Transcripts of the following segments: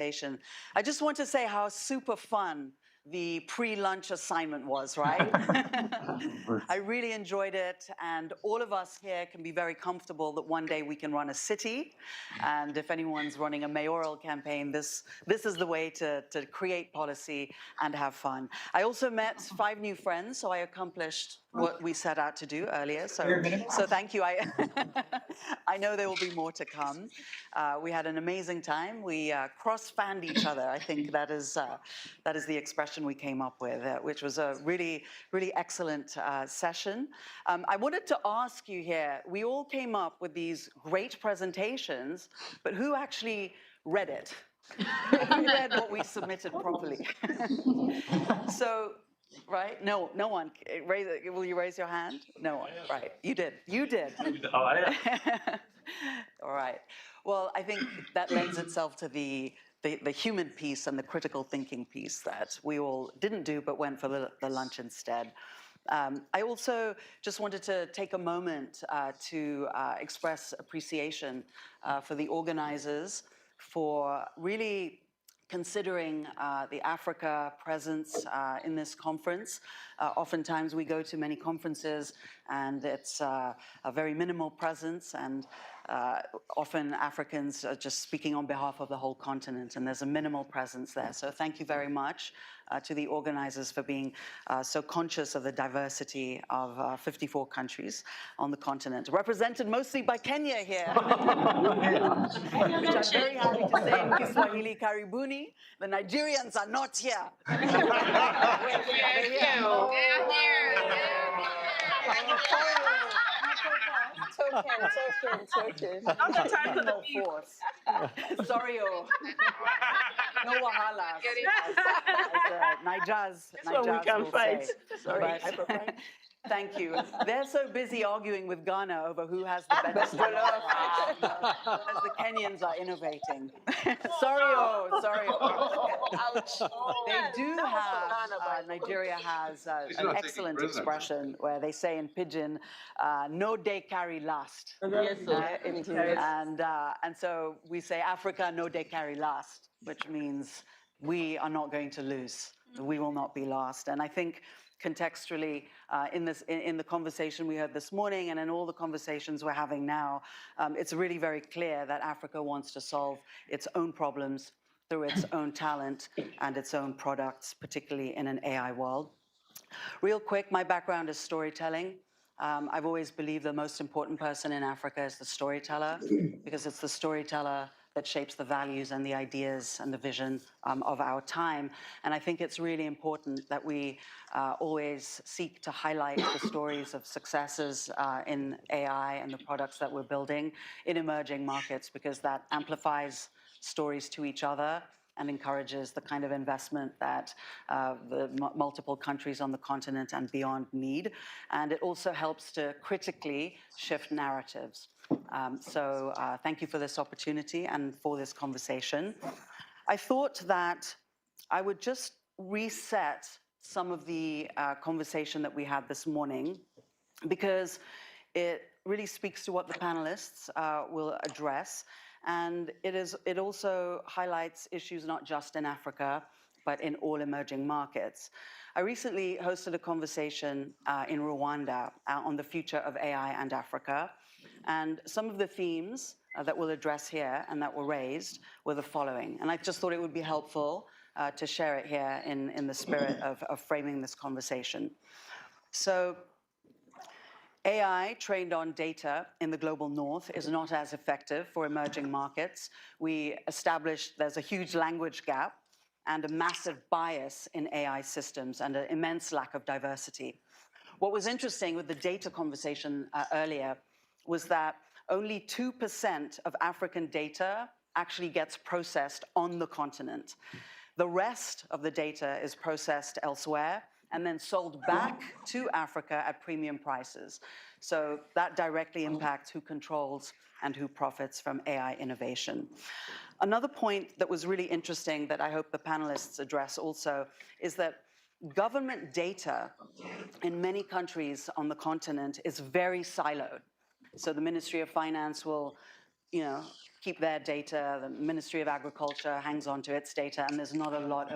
presentation. I just want to say how super fun the pre-lunch assignment was, right? I really enjoyed it, and all of us here can be very comfortable that one day we can run a city, and if anyone's running a mayoral campaign, this is the way to create policy and have fun. I also met 5 new friends, so I accomplished what we set out to do earlier, so thank you. I know there will be more to come. We had an amazing time. We cross-fanned each other. I think that is the expression we came up with, which was a really, really excellent session. I wanted to ask you here, we all came up with these great presentations, but who actually read it? Who read what we submitted properly? So, right? No one. Will you raise your hand? No one. Right. You did. You did. Oh, yeah. All right. Well, I think that lends itself to the human piece and the critical thinking piece that we all didn't do but went for the lunch instead. I also just wanted to take a moment to express appreciation for the organizers for really considering the Africa presence in this conference. Oftentimes we go to many conferences and it's a very minimal presence, and often Africans are just speaking on behalf of the whole continent, and there's a minimal presence there. So thank you very much to the organizers for being so conscious of the diversity of 54 countries on the continent, represented mostly by Kenya here, which I'm very happy to say in Kiswahili, karibuni. The Nigerians are not here. They're here. Token. I'm the type of No force. Sorry, no wahala. Naijas will say. Sorry. Thank you. They're so busy arguing with Ghana over who has the best as the Kenyans are innovating. Sorry. Ouch. They do have, Nigeria has an excellent expression where they say in Pidgin, no day carry last. Yes, And so we say Africa, no day carry last, which means we are not going to lose. We will not be last. And I think contextually, in the conversation we heard this morning and in all the conversations we're having now, it's really very clear that Africa wants to solve its own problems through its own talent and its own products, particularly in an AI world. Real quick, my background is storytelling. I've always believed the most important person in Africa is the storyteller, because it's the storyteller that shapes the values and the ideas and the vision of our time. And I think it's really important that we always seek to highlight the stories of successes in AI and the products that we're building in emerging markets, because that amplifies stories to each other and encourages the kind of investment that the multiple countries on the continent and beyond need. And it also helps to critically shift narratives. So thank you for this opportunity and for this conversation. I thought that I would just reset some of the conversation that we had this morning, because it really speaks to what the panelists will address. And it also highlights issues not just in Africa, but in all emerging markets. I recently hosted a conversation in Rwanda on the future of AI and Africa. And some of the themes that we'll address here and that were raised were the following. And I just thought it would be helpful to share it here in the spirit of framing this conversation. So, AI trained on data in the global north is not as effective for emerging markets. We established there's a huge language gap and a massive bias in AI systems and an immense lack of diversity. What was interesting with the data conversation earlier was that only 2% of African data actually gets processed on the continent. The rest of the data is processed elsewhere and then sold back to Africa at premium prices. So that directly impacts who controls and who profits from AI innovation. Another point that was really interesting that I hope the panelists address also is that government data in many countries on the continent is very siloed. So the Ministry of Finance will, keep their data. The Ministry of Agriculture hangs on to its data, and there's not a lot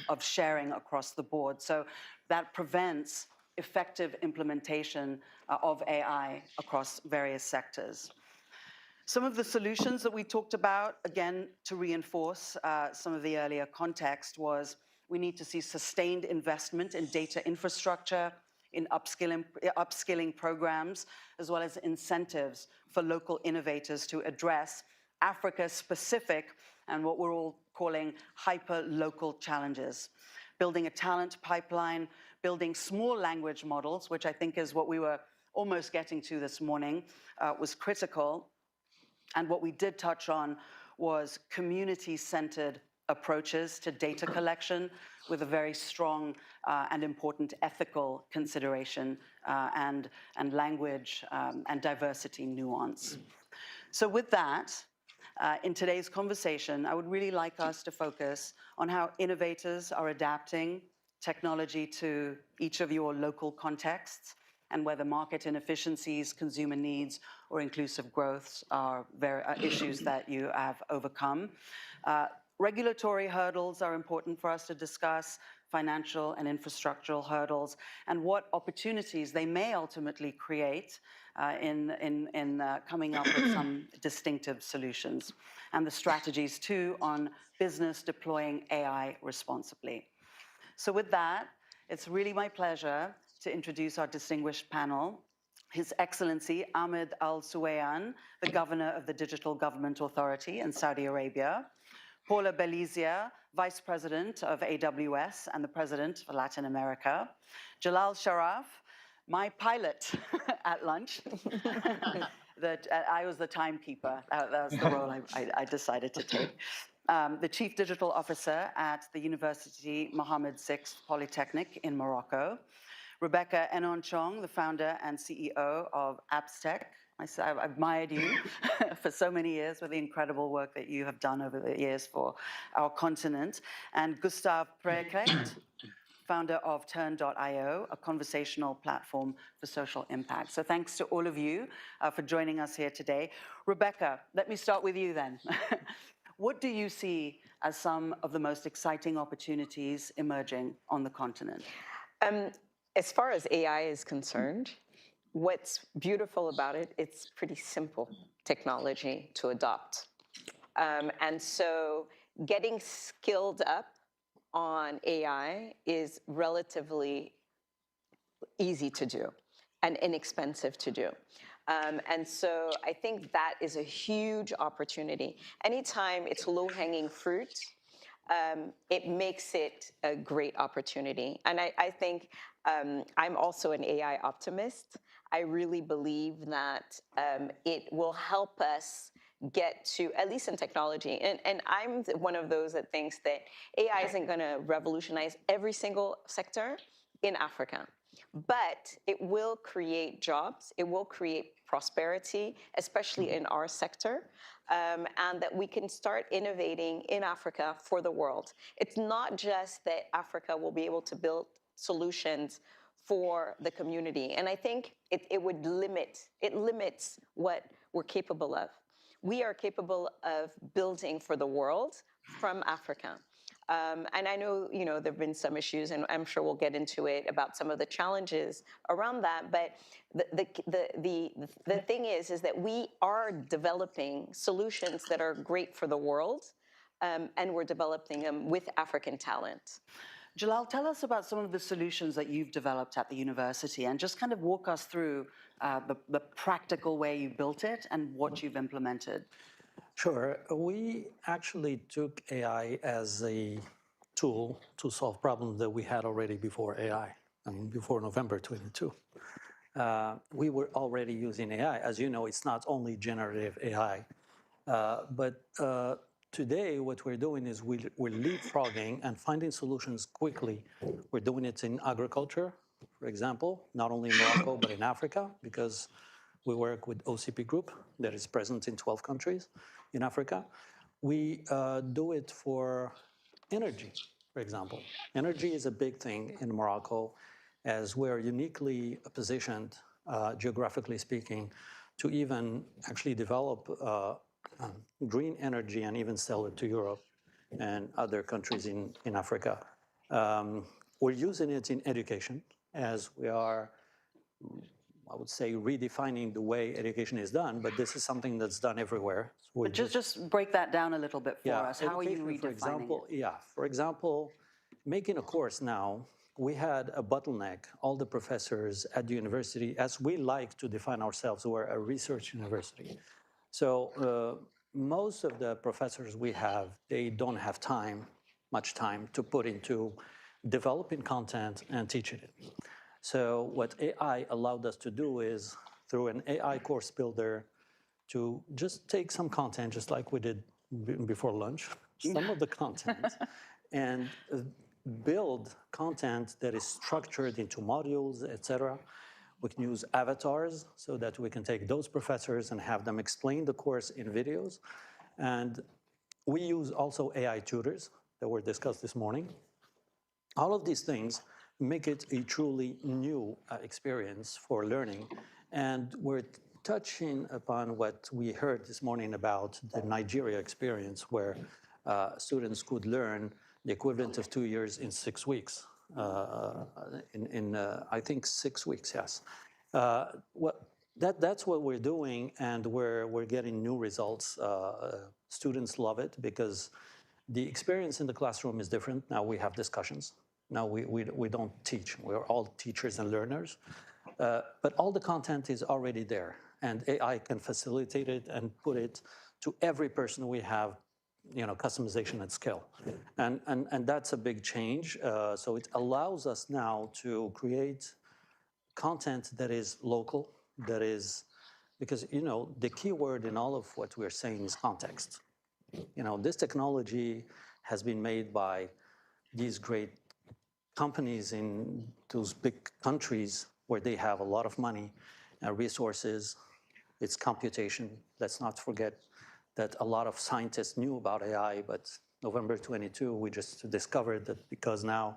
of sharing across the board. So that prevents effective implementation of AI across various sectors. Some of the solutions that we talked about, again, to reinforce some of the earlier context, was we need to see sustained investment in data infrastructure, in upskilling programs, as well as incentives for local innovators to address Africa-specific and what we're all calling hyper-local challenges. Building a talent pipeline, building small language models, which I think is what we were almost getting to this morning, was critical. And what we did touch on was community-centered approaches to data collection with a very strong and important ethical consideration and language and diversity nuance. So with that, in today's conversation, I would really like us to focus on how innovators are adapting technology to each of your local contexts, and whether market inefficiencies, consumer needs, or inclusive growth are issues that you have overcome. Regulatory hurdles are important for us to discuss, financial and infrastructural hurdles, and what opportunities they may ultimately create in coming up with some distinctive solutions, and the strategies too on business deploying AI responsibly. So with that, it's really my pleasure to introduce our distinguished panel. His Excellency Ahmed Al Suwayan, the Governor of the Digital Government Authority in Saudi Arabia, Paula Belizia, Vice President of AWS and the President for Latin America, Jalal Sharaf, my pilot at lunch. I was the timekeeper. That was the role I decided to take. The Chief Digital Officer at the University Mohammed VI Polytechnic in Morocco, Rebecca Enon-Chong, the founder and CEO of Appstech. I've admired you for so many years with the incredible work that you have done over the years for our continent. And Gustav Preekrecht, founder of Turn.io, a conversational platform for social impact. So thanks to all of you for joining us here today. Rebecca, let me start with you then. What do you see as some of the most exciting opportunities emerging on the continent? As far as AI is concerned, what's beautiful about it, it's pretty simple technology to adopt. And so getting skilled up on AI is relatively easy to do and inexpensive to do. And so I think that is a huge opportunity. Anytime it's low-hanging fruit, it makes it a great opportunity. And I think I'm also an AI optimist. I really believe that it will help us get to, at least in technology, and I'm one of those that thinks that AI isn't going to revolutionize every single sector in Africa, but it will create jobs, it will create prosperity, especially in our sector, and that we can start innovating in Africa for the world. It's not just that Africa will be able to build solutions for the community, and I think it limits what we're capable of. We are capable of building for the world from Africa. And I know, there have been some issues, and I'm sure we'll get into it, about some of the challenges around that. But the thing is that we are developing solutions that are great for the world, and we're developing them with African talent. Jalal, tell us about some of the solutions that you've developed at the university, and just kind of walk us through the practical way you built it and what you've implemented. Sure. We actually took AI as a tool to solve problems that we had already before AI, before November 22. We were already using AI. As you know, it's not only generative AI, but today what we're doing is we're leapfrogging and finding solutions quickly. We're doing it in agriculture, for example, not only in Morocco, but in Africa, because we work with OCP Group that is present in 12 countries in Africa. We do it for energy, for example. Energy is a big thing in Morocco, as we're uniquely positioned, geographically speaking, to even actually develop green energy and even sell it to Europe and other countries in Africa. We're using it in education as we are, I would say, redefining the way education is done, but this is something that's done everywhere. So But just break that down a little bit for us. How are you education, for redefining example, it? yeah, for example, making a course now, we had a bottleneck. All the professors at the university, as we like to define ourselves, we're a research university. So most of the professors we have, they don't have much time to put into developing content and teaching it. So what AI allowed us to do is, through an AI course builder, to just take some content, just like we did before lunch, some of the content, and build content that is structured into modules, etc. We can use avatars so that we can take those professors and have them explain the course in videos. And we use also AI tutors that were discussed this morning. All of these things make it a truly new experience for learning. And we're touching upon what we heard this morning about the Nigeria experience, where students could learn the equivalent of 2 years in 6 weeks. I think 6 weeks, yes. That's what we're doing, and we're getting new results. Students love it because the experience in the classroom is different. Now we have discussions. Now we don't teach. We're all teachers and learners. But all the content is already there, and AI can facilitate it and put it to every person we have, customization at scale. And that's a big change. So it allows us now to create content that is local, that is, because, the key word in all of what we're saying is context. This technology has been made by these great companies in those big countries where they have a lot of money and resources. It's computation. Let's not forget that a lot of scientists knew about AI, but November 22, we just discovered that because now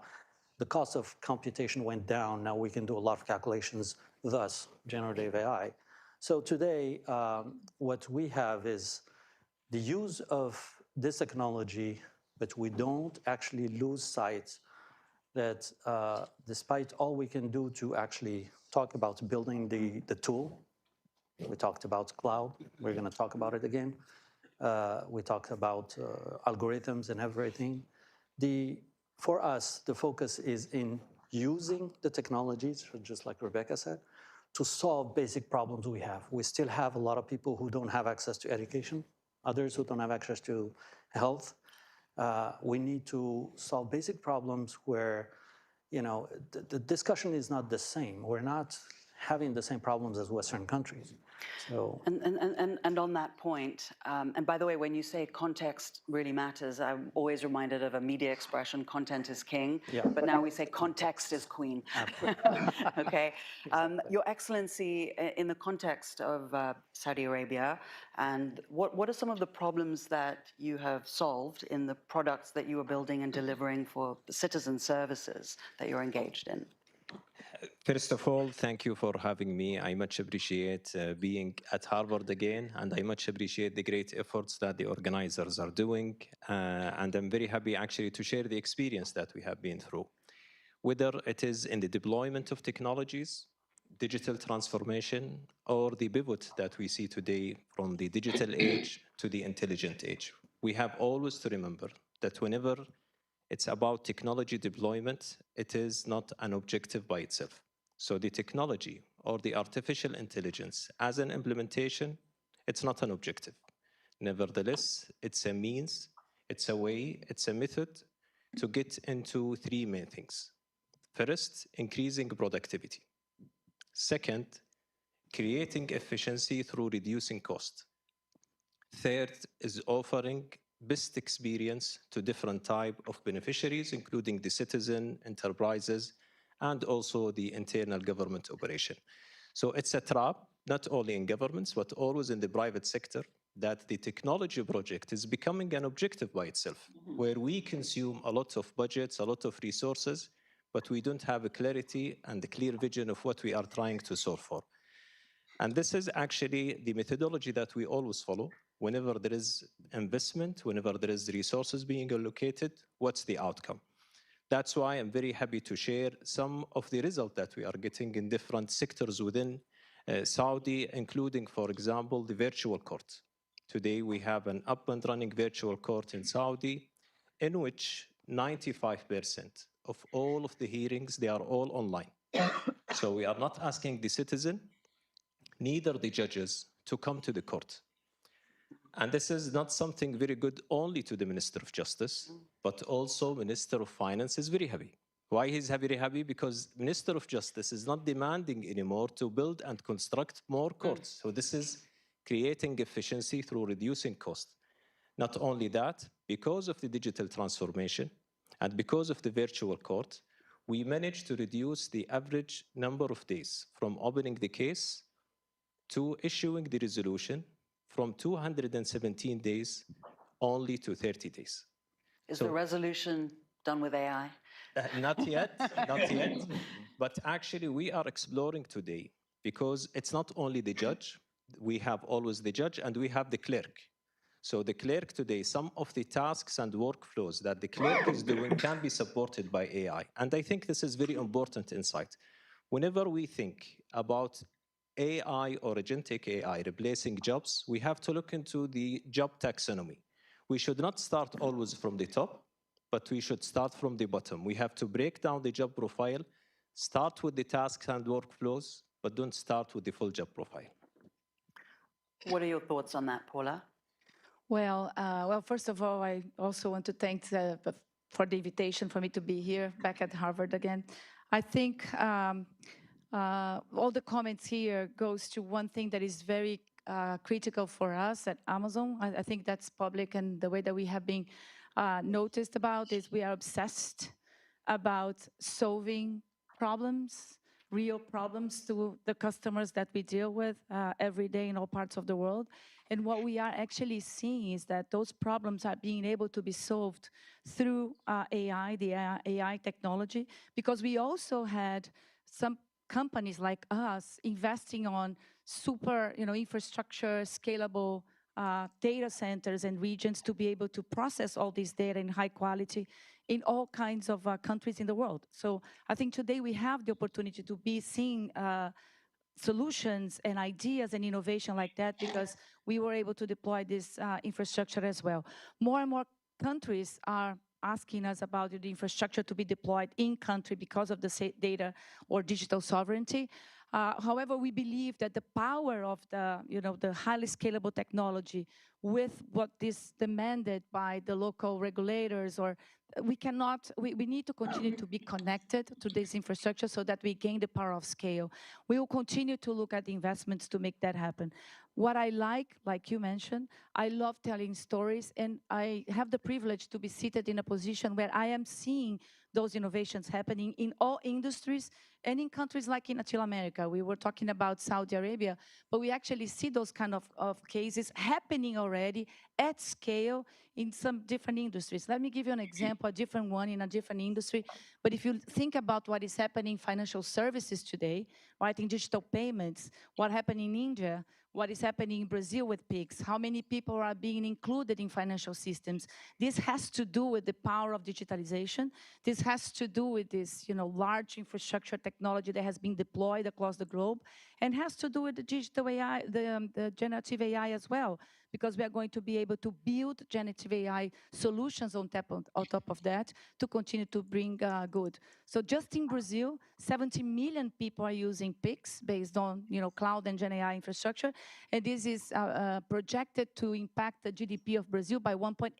the cost of computation went down, now we can do a lot of calculations, thus generative AI. So today, what we have is the use of this technology, but we don't actually lose sight that despite all we can do to actually talk about building the tool, we talked about cloud, we're going to talk about it again. We talked about algorithms and everything. For us, the focus is in using the technologies, just like Rebecca said, to solve basic problems we have. We still have a lot of people who don't have access to education, others who don't have access to health. We need to solve basic problems where, the discussion is not the same. We're not having the same problems as Western countries. So. And on that point, and by the way, when you say context really matters, I'm always reminded of a media expression, content is king, but now we say context is queen. Okay. Your Excellency, in the context of Saudi Arabia, and what are some of the problems that you have solved in the products that you are building and delivering for the citizen services that you're engaged in? First of all, thank you for having me. I much appreciate being at Harvard again, and I much appreciate the great efforts that the organizers are doing. And I'm very happy actually to share the experience that we have been through. Whether it is in the deployment of technologies, digital transformation, or the pivot that we see today from the digital age to the intelligent age. We have always to remember that whenever it's about technology deployment, it is not an objective by itself. So the technology or the artificial intelligence as an implementation, it's not an objective. Nevertheless, it's a means, it's a way, it's a method to get into three main things. First, increasing productivity. Second, creating efficiency through reducing cost. Third is offering best experience to different type of beneficiaries, including the citizen, enterprises, and also the internal government operation. So it's a trap, not only in governments, but always in the private sector, that the technology project is becoming an objective by itself, where we consume a lot of budgets, a lot of resources, but we don't have a clarity and a clear vision of what we are trying to solve for. And this is actually the methodology that we always follow. whenever there is investment, whenever there is resources being allocated, what's the outcome? That's why I'm very happy to share some of the results that we are getting in different sectors within Saudi, including, for example, the virtual court. Today, we have an up and running virtual court in Saudi in which 95% of all of the hearings, they are all online. So we are not asking the citizen, neither the judges, to come to the court. And this is not something very good only to the Minister of Justice, but also Minister of Finance is very happy. Why he's very happy? Because Minister of Justice is not demanding anymore to build and construct more courts. So this is creating efficiency through reducing cost. Not only that, because of the digital transformation and because of the virtual court, we managed to reduce the average number of days from opening the case to issuing the resolution from 217 days only to 30 days. Is the resolution done with AI? Not yet, not yet. But actually, we are exploring today because it's not only the judge. We have always the judge and we have the clerk. So the clerk today, some of the tasks and workflows that the clerk is doing can be supported by AI. And I think this is very important insight. Whenever we think about AI or agentic AI replacing jobs, we have to look into the job taxonomy. We should not start always from the top, but we should start from the bottom. We have to break down the job profile, start with the tasks and workflows, but don't start with the full job profile. What are your thoughts on that, Paula? Well, first of all, I also want to thank for the invitation for me to be here back at Harvard again. I think all the comments here goes to one thing that is very critical for us at Amazon. I think that's public, and the way that we have been noticed about is we are obsessed about solving problems, real problems to the customers that we deal with every day in all parts of the world. And what we are actually seeing is that those problems are being able to be solved through AI, the AI technology, because we also had some companies like us investing on super, infrastructure, scalable data centers and regions to be able to process all this data in high quality in all kinds of countries in the world. So I think today we have the opportunity to be seeing solutions and ideas and innovation like that because we were able to deploy this infrastructure as well. More and more countries are asking us about the infrastructure to be deployed in country because of the data or digital sovereignty. However, we believe that the power of the highly scalable technology with what is demanded by the local regulators, or we need to continue to be connected to this infrastructure so that we gain the power of scale. We will continue to look at the investments to make that happen. What I like you mentioned, I love telling stories, and I have the privilege to be seated in a position where I am seeing those innovations happening in all industries and in countries like in Latin America. We were talking about Saudi Arabia, but we actually see those kind of cases happening already at scale in some different industries. Let me give you an example, a different one in a different industry. But if you think about what is happening in financial services today, right, in digital payments, what happened in India, what is happening in Brazil with PIX, how many people are being included in financial systems. This has to do with the power of digitalization. This has to do with this, large infrastructure technology that has been deployed across the globe, and has to do with the digital AI, the generative AI as well, because we are going to be able to build generative AI solutions on top of that to continue to bring good. So just in Brazil, 70 million people are using PIX based on cloud and Gen AI infrastructure, and this is projected to impact the GDP of Brazil by 1.8%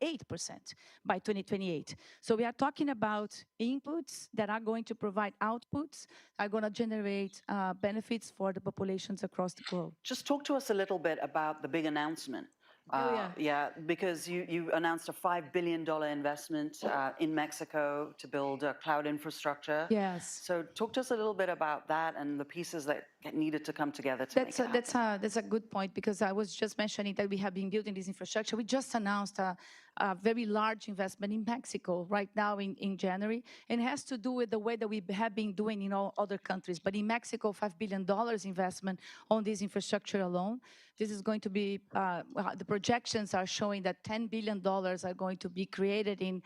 by 2028. So we are talking about inputs that are going to provide outputs, are going to generate benefits for the populations across the globe. Just talk to us a little bit about the big announcement. Yeah, because you announced a $5 billion investment in Mexico to build a cloud infrastructure. Yes. So talk to us a little bit about that and the pieces that needed to come together to make it happen? That's a good point, because I was just mentioning that we have been building this infrastructure. We just announced a very large investment in Mexico right now in January, and it has to do with the way that we have been doing in all other countries. But in Mexico, $5 billion investment on this infrastructure alone. This is going to be, the projections are showing that $10 billion are going to be created in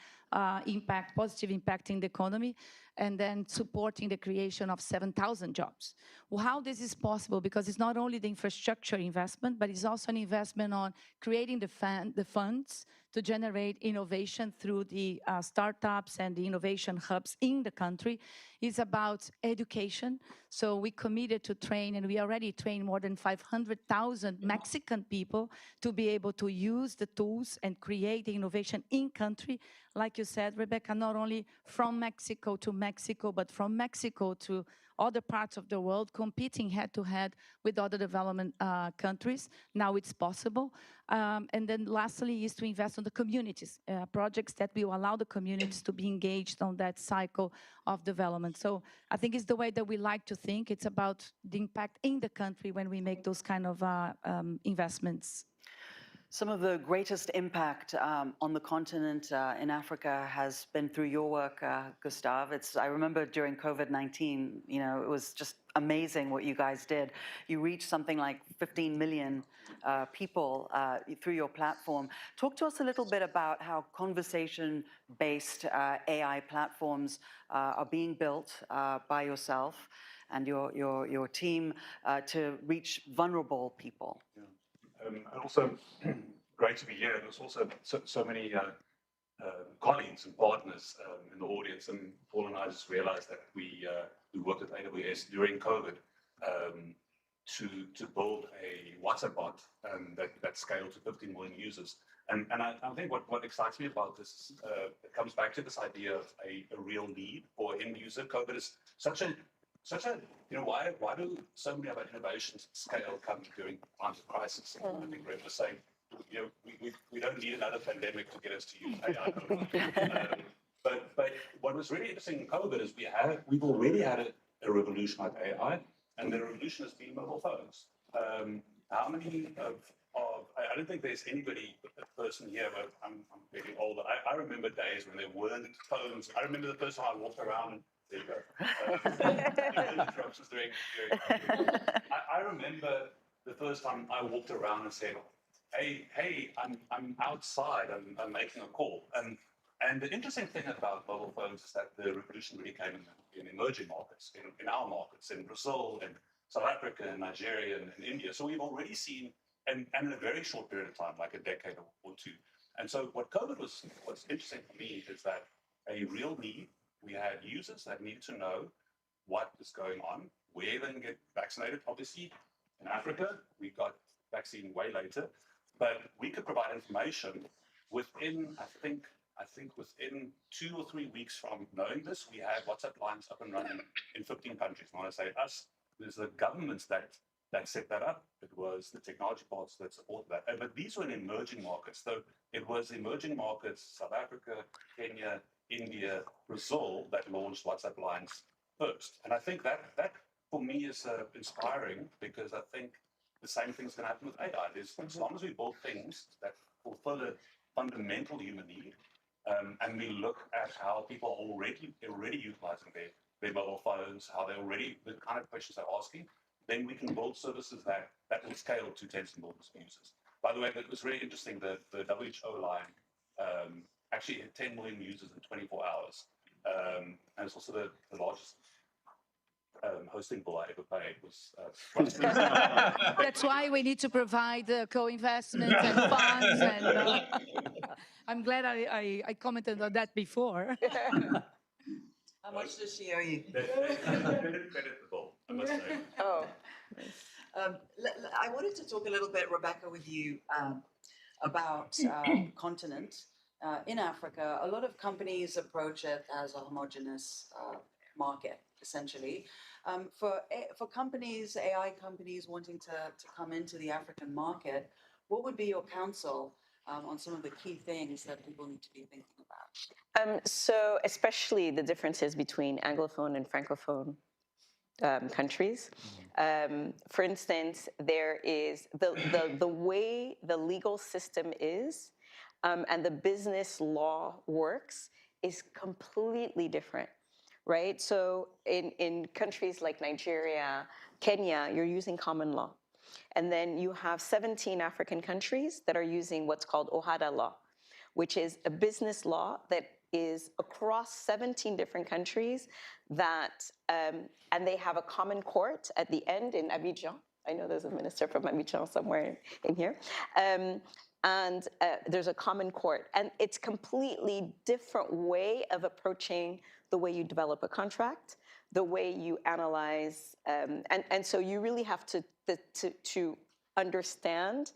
positive impact in the economy, and then supporting the creation of 7,000 jobs. Well, how this is possible? Because it's not only the infrastructure investment, but it's also an investment on creating the funds to generate innovation through the startups and the innovation hubs in the country. It's about education. So we committed to train, and we already trained more than 500,000 Mexican people to be able to use the tools and create the innovation in country. Like you said, Rebecca, not only from Mexico to Mexico, but from Mexico to other parts of the world, competing head-to-head with other development countries. Now it's possible. And then lastly is to invest on the communities, projects that will allow the communities to be engaged on that cycle of development. So I think it's the way that we like to think. It's about the impact in the country when we make those kind of investments. Some of the greatest impact on the continent in Africa has been through your work, Gustav. I remember during COVID-19, it was just amazing what you guys did. You reached something like 15 million people through your platform. Talk to us a little bit about how conversation-based AI platforms are being built by yourself and your team to reach vulnerable people. Yeah. And also, great to be here. There's also so many colleagues and partners in the audience. And Paul and I just realized that we worked with AWS during COVID to build a WhatsApp bot that scaled to 15 million users. And I think what excites me about this is it comes back to this idea of a real need for end user. COVID is such a why do so many of our innovations scale come during times of crisis? I think Red was saying, we don't need another pandemic to get us to use AI. But what was really interesting in COVID is we've already had a revolution like AI, and the revolution has been mobile phones. How many I don't think there's anybody, a person here, but I'm getting older. I remember days when there weren't phones. I remember the first time I walked around. There you go. I remember the first time I walked around and said, "Hey, I'm outside. I'm making a call." And the interesting thing about mobile phones is that the revolution really came in emerging markets, in our markets, in Brazil and South Africa and Nigeria and India. So we've already seen, and in a very short period of time, like a decade or two. And so what's interesting for me is that a real need. We had users that needed to know what is going on, where they can get vaccinated. Obviously, in Africa, we got vaccine way later, but we could provide information within, I think within 2 or 3 weeks from knowing this, we had WhatsApp lines up and running in 15 countries. And when I say us, there's the governments that set that up. It was the technology parts that support that. But these were in emerging markets. So it was emerging markets, South Africa, Kenya, India, Brazil, that launched WhatsApp lines first. And I think that for me is inspiring, because I think the same thing's going to happen with AI. As long as we build things that fulfill a fundamental human need, and we look at how people are already utilizing their mobile phones, the kind of questions they're asking, then we can build services that will scale to tens of millions of users. By the way, it was really interesting, the WHO line actually had 10 million users in 24 hours. And it's also the largest hosting bill I ever paid. That's why we need to provide co-investment and funds. And I'm glad I commented on that before. How much does she owe you? Creditable, I must say. Oh. I wanted to talk a little bit, Rebecca, with you about continent. In Africa, a lot of companies approach it as a homogeneous market, essentially. For companies, AI companies wanting to come into the African market, what would be your counsel on some of the key things that people need to be thinking about? So especially the differences between Anglophone and Francophone countries. For instance, there is the way the legal system is and the business law works is completely different, right? So in countries like Nigeria, Kenya, you're using common law. And then you have 17 African countries that are using what's called OHADA law, which is a business law that is across 17 different countries that, and they have a common court at the end in Abidjan. I know there's a minister from Abidjan somewhere in here. And there's a common court. And it's completely different way of approaching the way you develop a contract, the way you analyze. And so you really have to understand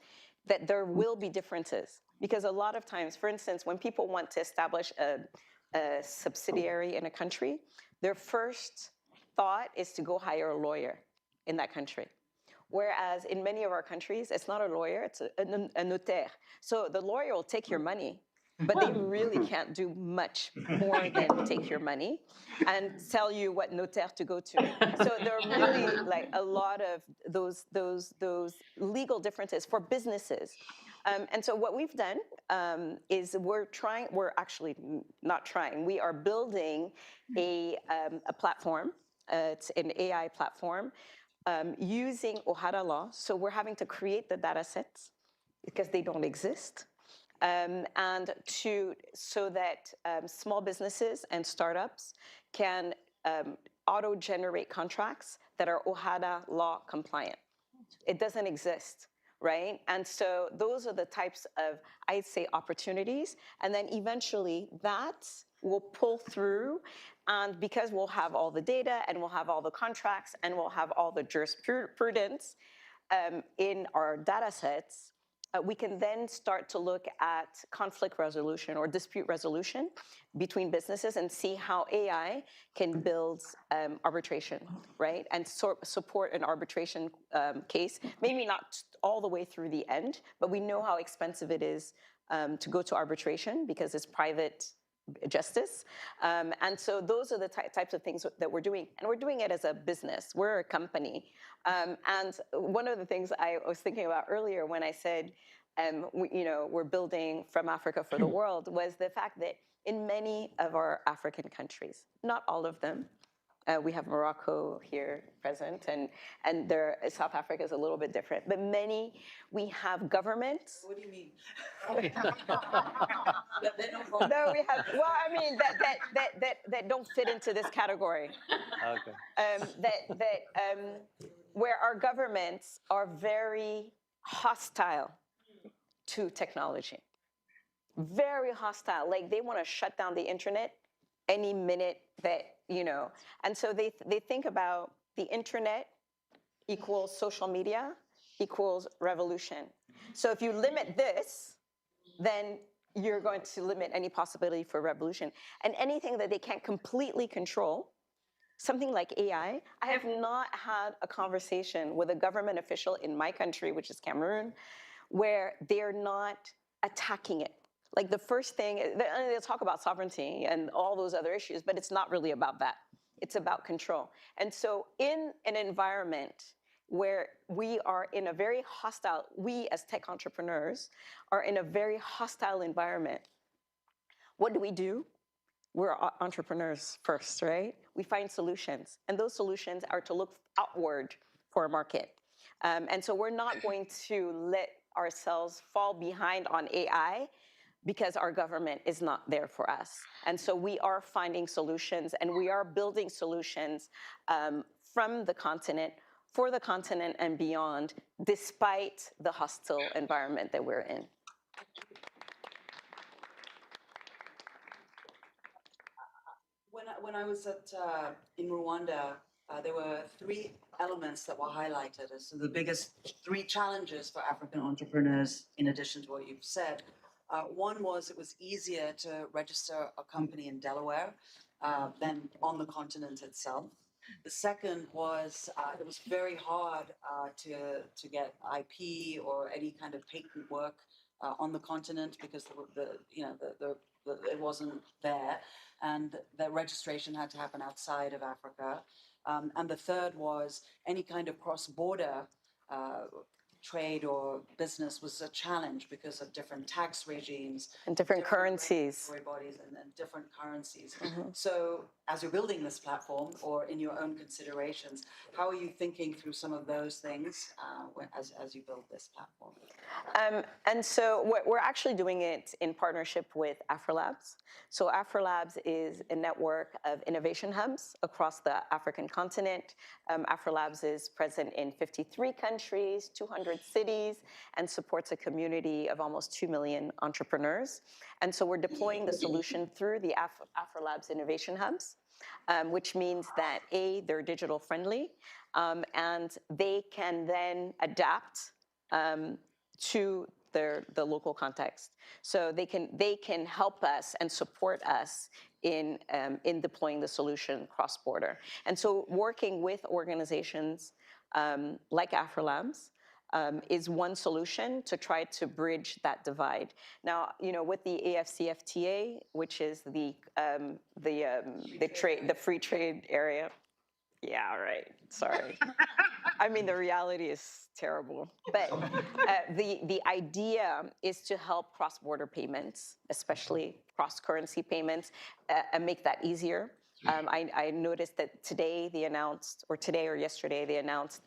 that there will be differences. Because a lot of times, for instance, when people want to establish a subsidiary in a country, their first thought is to go hire a lawyer in that country. Whereas in many of our countries, it's not a lawyer, it's a notaire. So the lawyer will take your money, but they really can't do much more than take your money and tell you what notaire to go to. So there are really like a lot of those legal differences for businesses. And so what we've done is we're actually not trying, we are building a platform, it's an AI platform, using OHADA law. So we're having to create the data sets because they don't exist. So that small businesses and startups can auto-generate contracts that are OHADA law compliant. It doesn't exist, right? And so those are the types of, I'd say, opportunities. And then eventually that will pull through, and because we'll have all the data and we'll have all the contracts and we'll have all the jurisprudence in our data sets, we can then start to look at conflict resolution or dispute resolution between businesses and see how AI can build arbitration, right? And support an arbitration case, maybe not all the way through the end, but we know how expensive it is to go to arbitration because it's private justice. And so those are the types of things that we're doing. And we're doing it as a business. We're a company. And one of the things I was thinking about earlier when I said, we're building from Africa for the world, was the fact that in many of our African countries, not all of them, we have Morocco here present, and South Africa is a little bit different. But many, we have governments. What do you mean? No, we have. Well, I mean that don't fit into this category. Okay. Where our governments are very hostile to technology, very hostile. Like they want to shut down the internet any minute that, and so they think about the internet equals social media equals revolution. So if you limit this, then you're going to limit any possibility for revolution. And anything that they can't completely control, something like AI, I have not had a conversation with a government official in my country, which is Cameroon, where they're not attacking it. Like the first thing, they'll talk about sovereignty and all those other issues, but it's not really about that. It's about control. And so in an environment where we are in a very hostile, we as tech entrepreneurs are in a very hostile environment, what do? We're entrepreneurs first, right? We find solutions, and those solutions are to look outward for a market. And so we're not going to let ourselves fall behind on AI because our government is not there for us. And so we are finding solutions, and we are building solutions from the continent, for the continent and beyond, despite the hostile environment that we're in. When I was in Rwanda, there were 3 elements that were highlighted as the biggest 3 challenges for African entrepreneurs, in addition to what you've said. One was it was easier to register a company in Delaware than on the continent itself. The second was it was very hard to get IP or any kind of patent work on the continent because it wasn't there, and the registration had to happen outside of Africa. And the third was any kind of cross-border trade or business was a challenge because of different tax regimes And different currencies. regulatory bodies and different currencies. So as you're building this platform or in your own considerations, how are you thinking through some of those things as you build this platform? And so we're actually doing it in partnership with AfroLabs. So AfroLabs is a network of innovation hubs across the African continent. AfroLabs is present in 53 countries, 200 cities, and supports a community of almost 2 million entrepreneurs. And so we're deploying the solution through the AfroLabs innovation hubs, which means that A, they're digital friendly, and they can then adapt to the local context. So they can help us and support us in deploying the solution cross-border. And so working with organizations like AfroLabs is one solution to try to bridge that divide. Now, with the AFCFTA, which is the free trade area. Yeah, right. Sorry. I mean, the reality is terrible. But the idea is to help cross-border payments, especially cross-currency payments, and make that easier. I noticed that today or yesterday they announced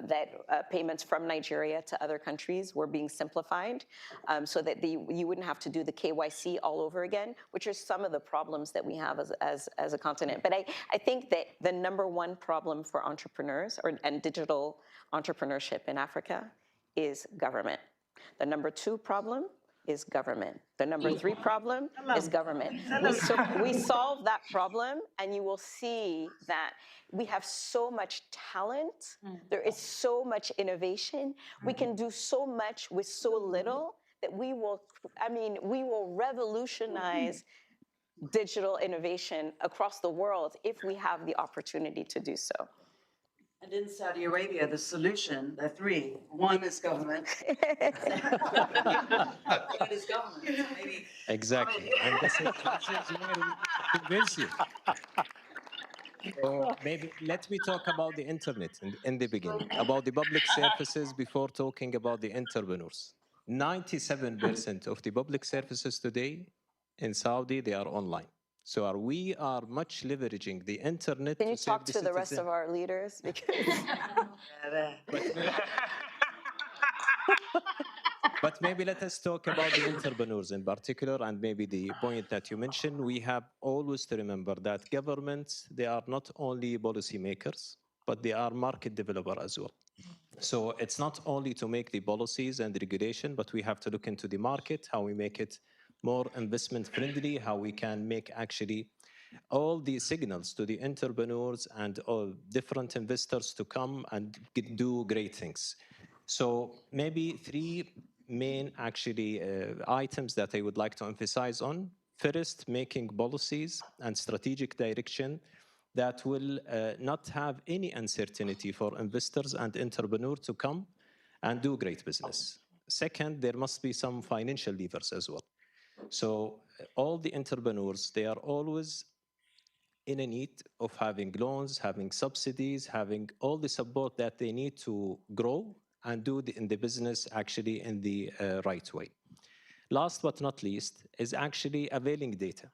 that payments from Nigeria to other countries were being simplified, so that you wouldn't have to do the KYC all over again, which are some of the problems that we have as a continent. But I think that the number one problem for entrepreneurs and digital entrepreneurship in Africa is government. The number two problem is government. The number three problem is government. We solve that problem, and you will see that we have so much talent. There is so much innovation. We can do so much with so little that we will revolutionize digital innovation across the world if we have the opportunity to do so. And in Saudi Arabia, the solution, there are three. One is government. Third is government. So maybe Exactly. And this is where we convince you. So maybe let me talk about the internet in the beginning, about the public services before talking about the entrepreneurs. 97% of the public services today in Saudi, they are online. So we are much leveraging the internet. Can you talk to the rest of our leaders? Because But maybe let us talk about the entrepreneurs in particular, and maybe the point that you mentioned. We have always to remember that governments, they are not only policy makers, but they are market developer as well. So it's not only to make the policies and the regulation, but we have to look into the market, how we make it more investment friendly, how we can make actually all the signals to the entrepreneurs and all different investors to come and do great things. So maybe three main actually items that I would like to emphasize on. First, making policies and strategic direction that will not have any uncertainty for investors and entrepreneurs to come and do great business. Second, there must be some financial levers as well. So all the entrepreneurs, they are always in a need of having loans, having subsidies, having all the support that they need to grow and do in the business actually in the right way. Last but not least is actually availing data.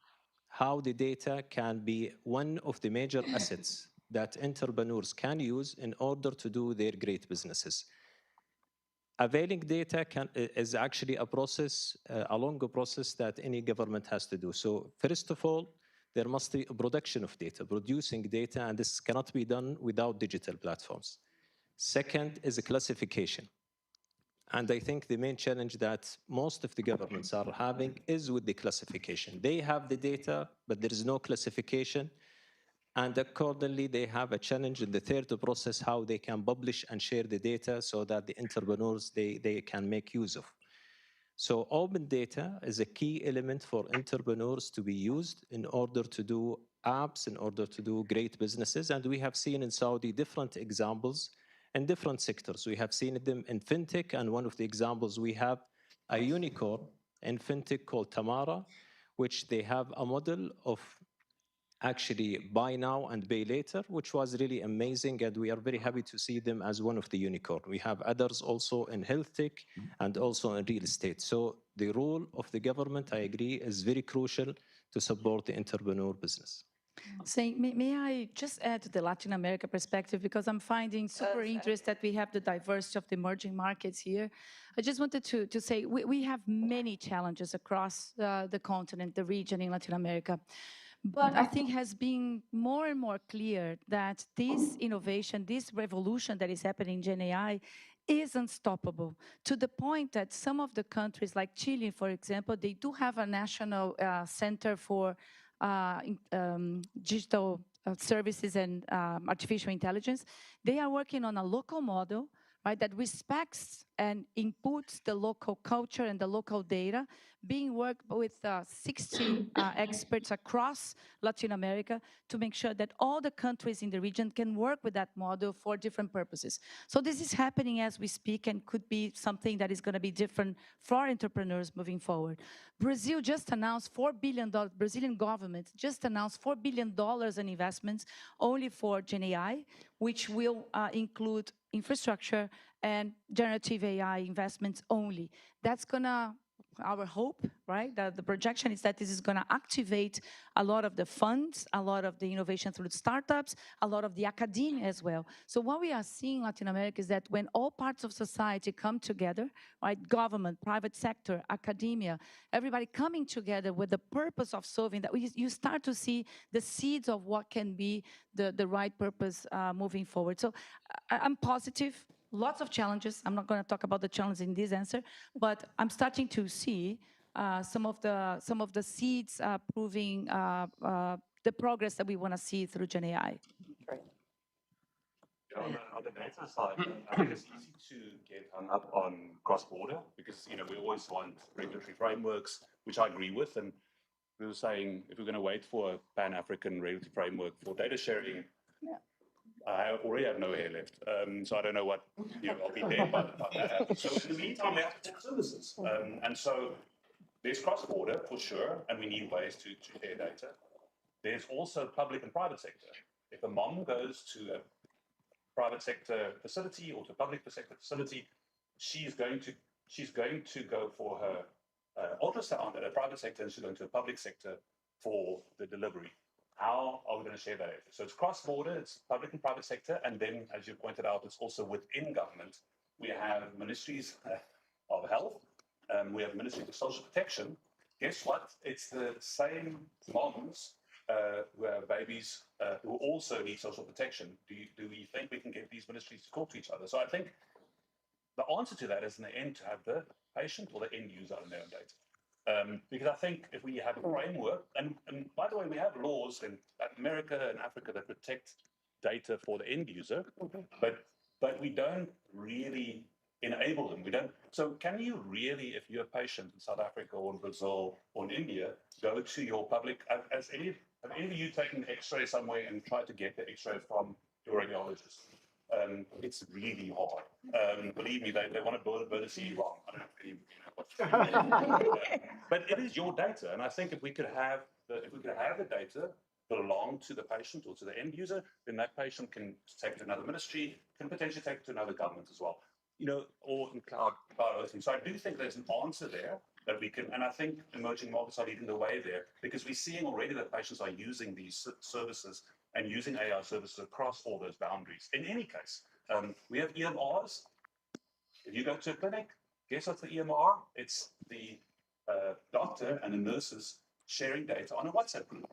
How the data can be one of the major assets that entrepreneurs can use in order to do their great businesses. Availing data is actually a process, a longer process that any government has to do. So first of all, there must be a production of data, producing data, and this cannot be done without digital platforms. Second is a classification. And I think the main challenge that most of the governments are having is with the classification. They have the data, but there is no classification. And accordingly, they have a challenge in the third process, how they can publish and share the data so that the entrepreneurs, they can make use of. So open data is a key element for entrepreneurs to be used in order to do apps, in order to do great businesses. And we have seen in Saudi different examples in different sectors. We have seen them in fintech, and one of the examples we have a unicorn in fintech called Tamara, which they have a model of actually buy now and pay later, which was really amazing, and we are very happy to see them as one of the unicorn. We have others also in health tech and also in real estate. So the role of the government, I agree, is very crucial to support the entrepreneur business. Say, may I just add to the Latin America perspective, because I'm finding super interest that we have the diversity of the emerging markets here. I just wanted to say we have many challenges across the continent, the region in Latin America. But I think has been more and more clear that this innovation, this revolution that is happening in Gen AI is unstoppable, to the point that some of the countries like Chile, for example, they do have a national center for digital services and artificial intelligence. They are working on a local model, right, that respects and inputs the local culture and the local data, being worked with 60 experts across Latin America to make sure that all the countries in the region can work with that model for different purposes. So this is happening as we speak and could be something that is going to be different for entrepreneurs moving forward. Brazil just announced $4 billion, Brazilian government just announced $4 billion in investments only for Gen AI, which will include infrastructure and generative AI investments only. That's gonna, our hope, right? The projection is that this is gonna activate a lot of the funds, a lot of the innovation through startups, a lot of the academia as well. So what we are seeing in Latin America is that when all parts of society come together, right? Government, private sector, academia, everybody coming together with the purpose of solving that, you start to see the seeds of what can be the right purpose moving forward. So I'm positive. Lots of challenges. I'm not going to talk about the challenges in this answer, but I'm starting to see some of the seeds proving the progress that we want to see through Gen AI. Great. On the data side, I think it's easy to get hung up on cross-border because we always want regulatory frameworks, which I agree with. And we were saying if we're going to wait for a Pan-African regulatory framework for data sharing, I already have no hair left, so I don't know what I'll be there by the time that happens. So in the meantime, we have to tech services, and so there's cross-border for sure, and we need ways to share data. There's also public and private sector. If a mom goes to a private sector facility or to a public sector facility, she's going to go for her ultrasound at a private sector, and she's going to a public sector for the delivery. How are we going to share that data? So it's cross-border, it's public and private sector, and then, as you pointed out, it's also within government. We have ministries of health, we have ministries of social protection. Guess what? It's the same moms who have babies who also need social protection. Do we think we can get these ministries to talk to each other? So I think the answer to that is in the end to have the patient or the end user own their own data. Because I think if we have a framework, and by the way, we have laws in Latin America and Africa that protect data for the end user, but we don't really enable them. We don't. So can you really, if you're a patient in South Africa or in Brazil or in India, go to your public, have any of you taken an X-ray somewhere and tried to get the X-ray from your radiologist? It's really hard. Believe me, they want to burn a CD wrong. I don't really know what to do. But it is your data, and I think if we could have the data belong to the patient or to the end user, then that patient can take it to another ministry, can potentially take it to another government as well. Or in cloud hosting. So I do think there's an answer there that we can, and I think emerging markets are leading the way there because we're seeing already that patients are using these services and using AI services across all those boundaries. In any case, we have EMRs. If you go to a clinic, guess what's the EMR? It's the doctor and the nurses sharing data on a WhatsApp group.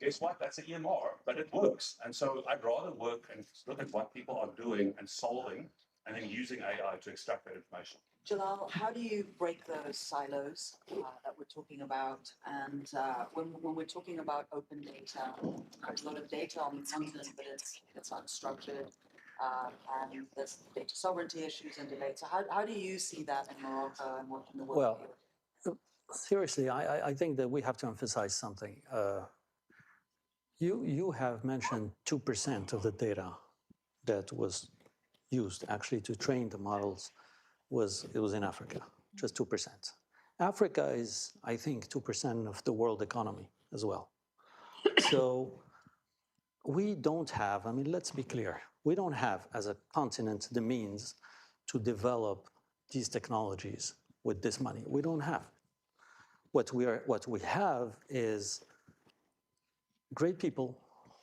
Guess what? That's an EMR, but it works. And so I'd rather work and look at what people are doing and solving and then using AI to extract that information. Jalal, how do you break those silos that we're talking about? And when we're talking about open data, there's a lot of data on the continent, but it's unstructured, and there's data sovereignty issues and debates. So how do you see that in Morocco and what in the world? Well, seriously, I think that we have to emphasize something. You have mentioned 2% of the data that was used actually to train the models was in Africa, just 2%. Africa is, I think, 2% of the world economy as well. So we don't have, I mean, let's be clear, we don't have as a continent the means to develop these technologies with this money. We don't have. What we have is great people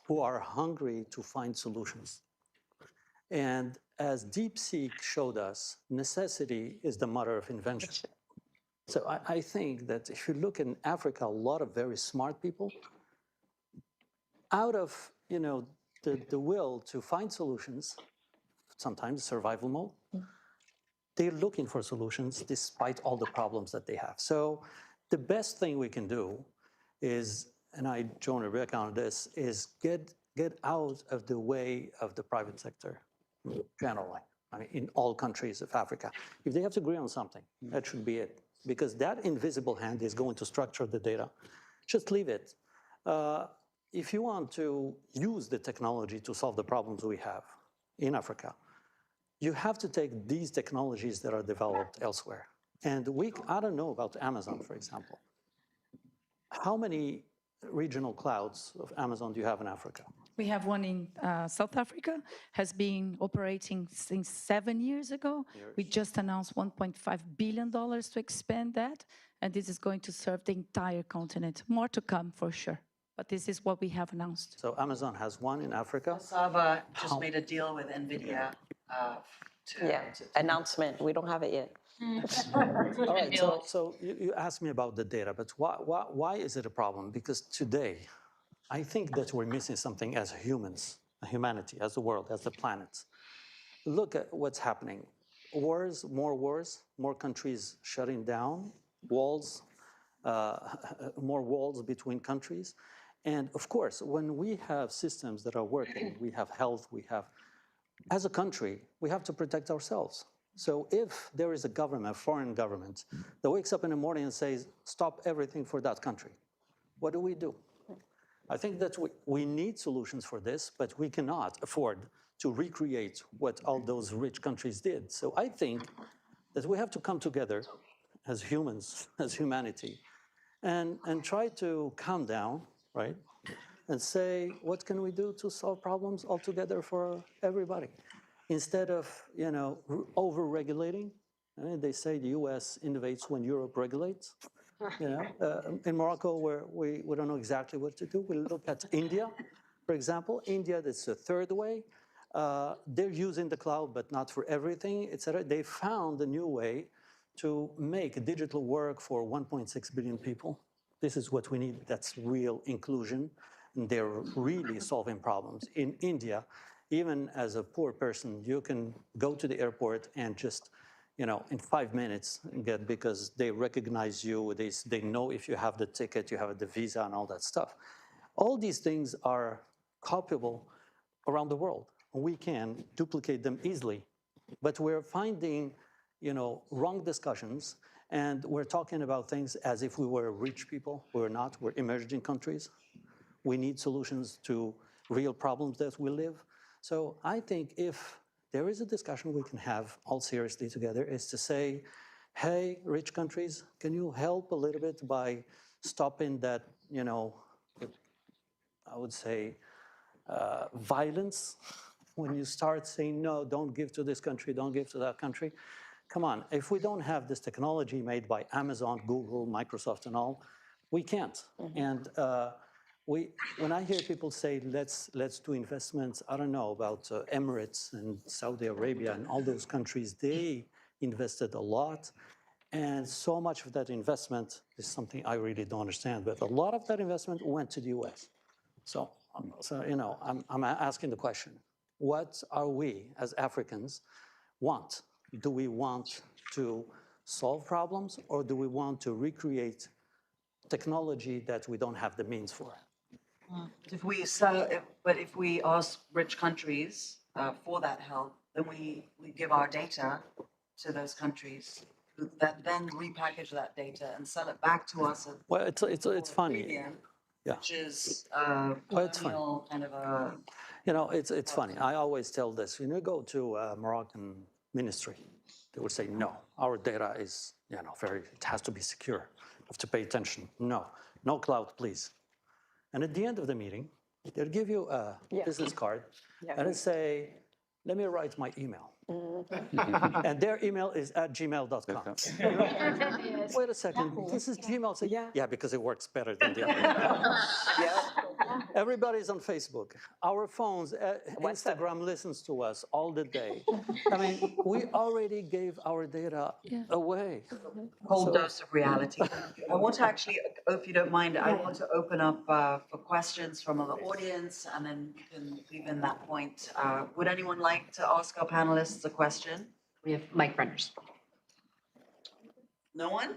who are hungry to find solutions. And as DeepSeek showed us, necessity is the mother of invention. So I think that if you look in Africa, a lot of very smart people, out of the will to find solutions, sometimes survival mode, they're looking for solutions despite all the problems that they have. So the best thing we can do is, and I join Rebecca on this, is get out of the way of the private sector generally. I mean, in all countries of Africa. If they have to agree on something, that should be it. Because that invisible hand is going to structure the data. Just leave it. If you want to use the technology to solve the problems we have in Africa, you have to take these technologies that are developed elsewhere. And I don't know about Amazon, for example. How many regional clouds of Amazon do you have in Africa? We have one in South Africa, has been operating since 7 years ago. We just announced $1.5 billion to expand that, and this is going to serve the entire continent. More to come for sure, but this is what we have announced. So Amazon has one in Africa. Sava just made a deal with NVIDIA Announcement, we don't have it yet. All right, so you asked me about the data, but why is it a problem? Because today, I think that we're missing something as humans, humanity, as the world, as the planet. Look at what's happening. Wars, more countries shutting down, walls, more walls between countries. And of course, when we have systems that are working, we have health, as a country, we have to protect ourselves. So if there is a government, a foreign government, that wakes up in the morning and says, stop everything for that country, what do? I think that we need solutions for this, but we cannot afford to recreate what all those rich countries did. So I think that we have to come together as humans, as humanity, and try to calm down, right? And say, what can we do to solve problems altogether for everybody? Instead of, over-regulating. I mean, they say the US innovates when Europe regulates. In Morocco, where we don't know exactly what to do, we look at India, for example. India, that's the third way. They're using the cloud, but not for everything, et cetera. They found a new way to make digital work for 1.6 billion people. This is what we need. That's real inclusion. And they're really solving problems. In India, even as a poor person, you can go to the airport and just, in 5 minutes because they recognize you, they know if you have the ticket, you have the visa and all that stuff. All these things are copyable around the world. We can duplicate them easily, but we're finding, wrong discussions, and we're talking about things as if we were rich people. We're not, we're emerging countries. We need solutions to real problems that we live. So I think if there is a discussion we can have all seriously together is to say, hey, rich countries, can you help a little bit by stopping that, I would say, violence? When you start saying, no, don't give to this country, don't give to that country. Come on, if we don't have this technology made by Amazon, Google, Microsoft and all, we can't. And when I hear people say, let's do investments, I don't know, about Emirates and Saudi Arabia and all those countries, they invested a lot. And so much of that investment is something I really don't understand, but a lot of that investment went to the US. So I'm asking the question, what are we as Africans want? Do we want to solve problems, or do we want to recreate technology that we don't have the means for? If we ask rich countries for that help, then we give our data to those countries that then repackage that data and sell it back to us. Well, it's funny. Premium, yeah. Which is it's funny. kind of a... It's funny. I always tell this. When you go to a Moroccan ministry, they would say, no, our data is, it has to be secure. You have to pay attention. No cloud, please. And at the end of the meeting, They'll give you a business card and it say, let me write my email. And their email is at gmail.com. Wait a second, this is Gmail. Say, yeah, because it works better than the other. Everybody's on Facebook. Our phones, Instagram listens to us all the day. I mean, we already gave our data away. Whole dose of reality. I want to actually, if you don't mind, I want to open up for questions from the audience, and then we can leave in that point. Would anyone like to ask our panelists a question? We have mic runners. No one?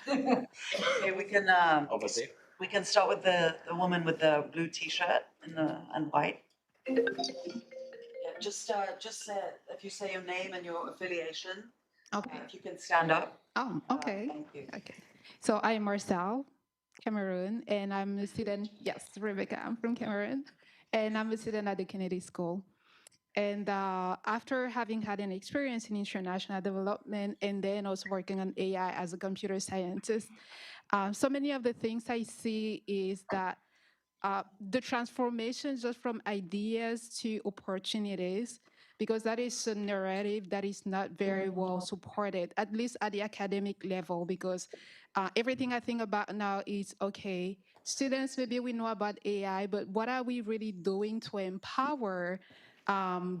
Okay, we can start with the woman with the blue T-shirt and white. Yeah, just if you say your name and your affiliation. Okay. If you can stand up. Oh, okay. Thank you. Okay. So I'm Marcel, Cameroon, and I'm a student. Yes, Rebecca, I'm from Cameroon, and I'm a student at the Kennedy School. And after having had an experience in international development and then also working on AI as a computer scientist, so many of the things I see is that the transformation just from ideas to opportunities, because that is a narrative that is not very well supported, at least at the academic level, because everything I think about now is, okay, students, maybe we know about AI, but what are we really doing to empower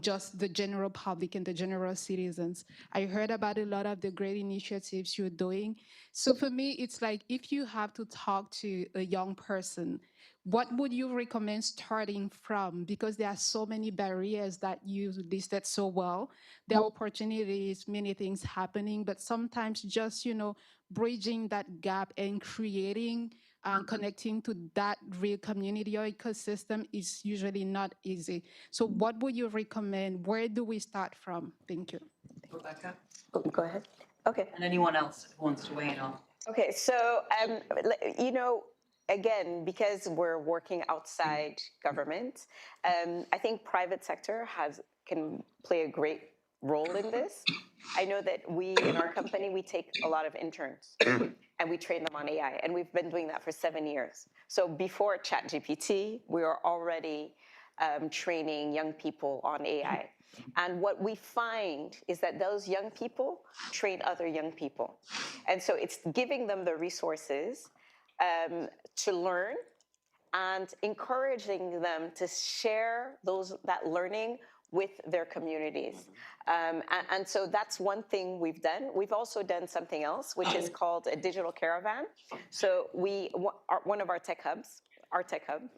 just the general public and the general citizens? I heard about a lot of the great initiatives you're doing. So for me, it's like, if you have to talk to a young person, what would you recommend starting from? Because there are so many barriers that you listed so well. There are opportunities, many things happening, but sometimes just, bridging that gap and creating, connecting to that real community or ecosystem is usually not easy. So what would you recommend? Where do we start from? Thank you. Rebecca? Go ahead. Okay. And anyone else who wants to weigh in on? Okay, so, again, because we're working outside government, I think private sector can play a great role in this. I know that in our company, we take a lot of interns and we train them on AI, and we've been doing that for 7 years. So before ChatGPT, we were already training young people on AI. And what we find is that those young people train other young people. And so it's giving them the resources to learn and encouraging them to share that learning with their communities. And so that's one thing we've done. We've also done something else, which is called a digital caravan. So one of our tech hubs,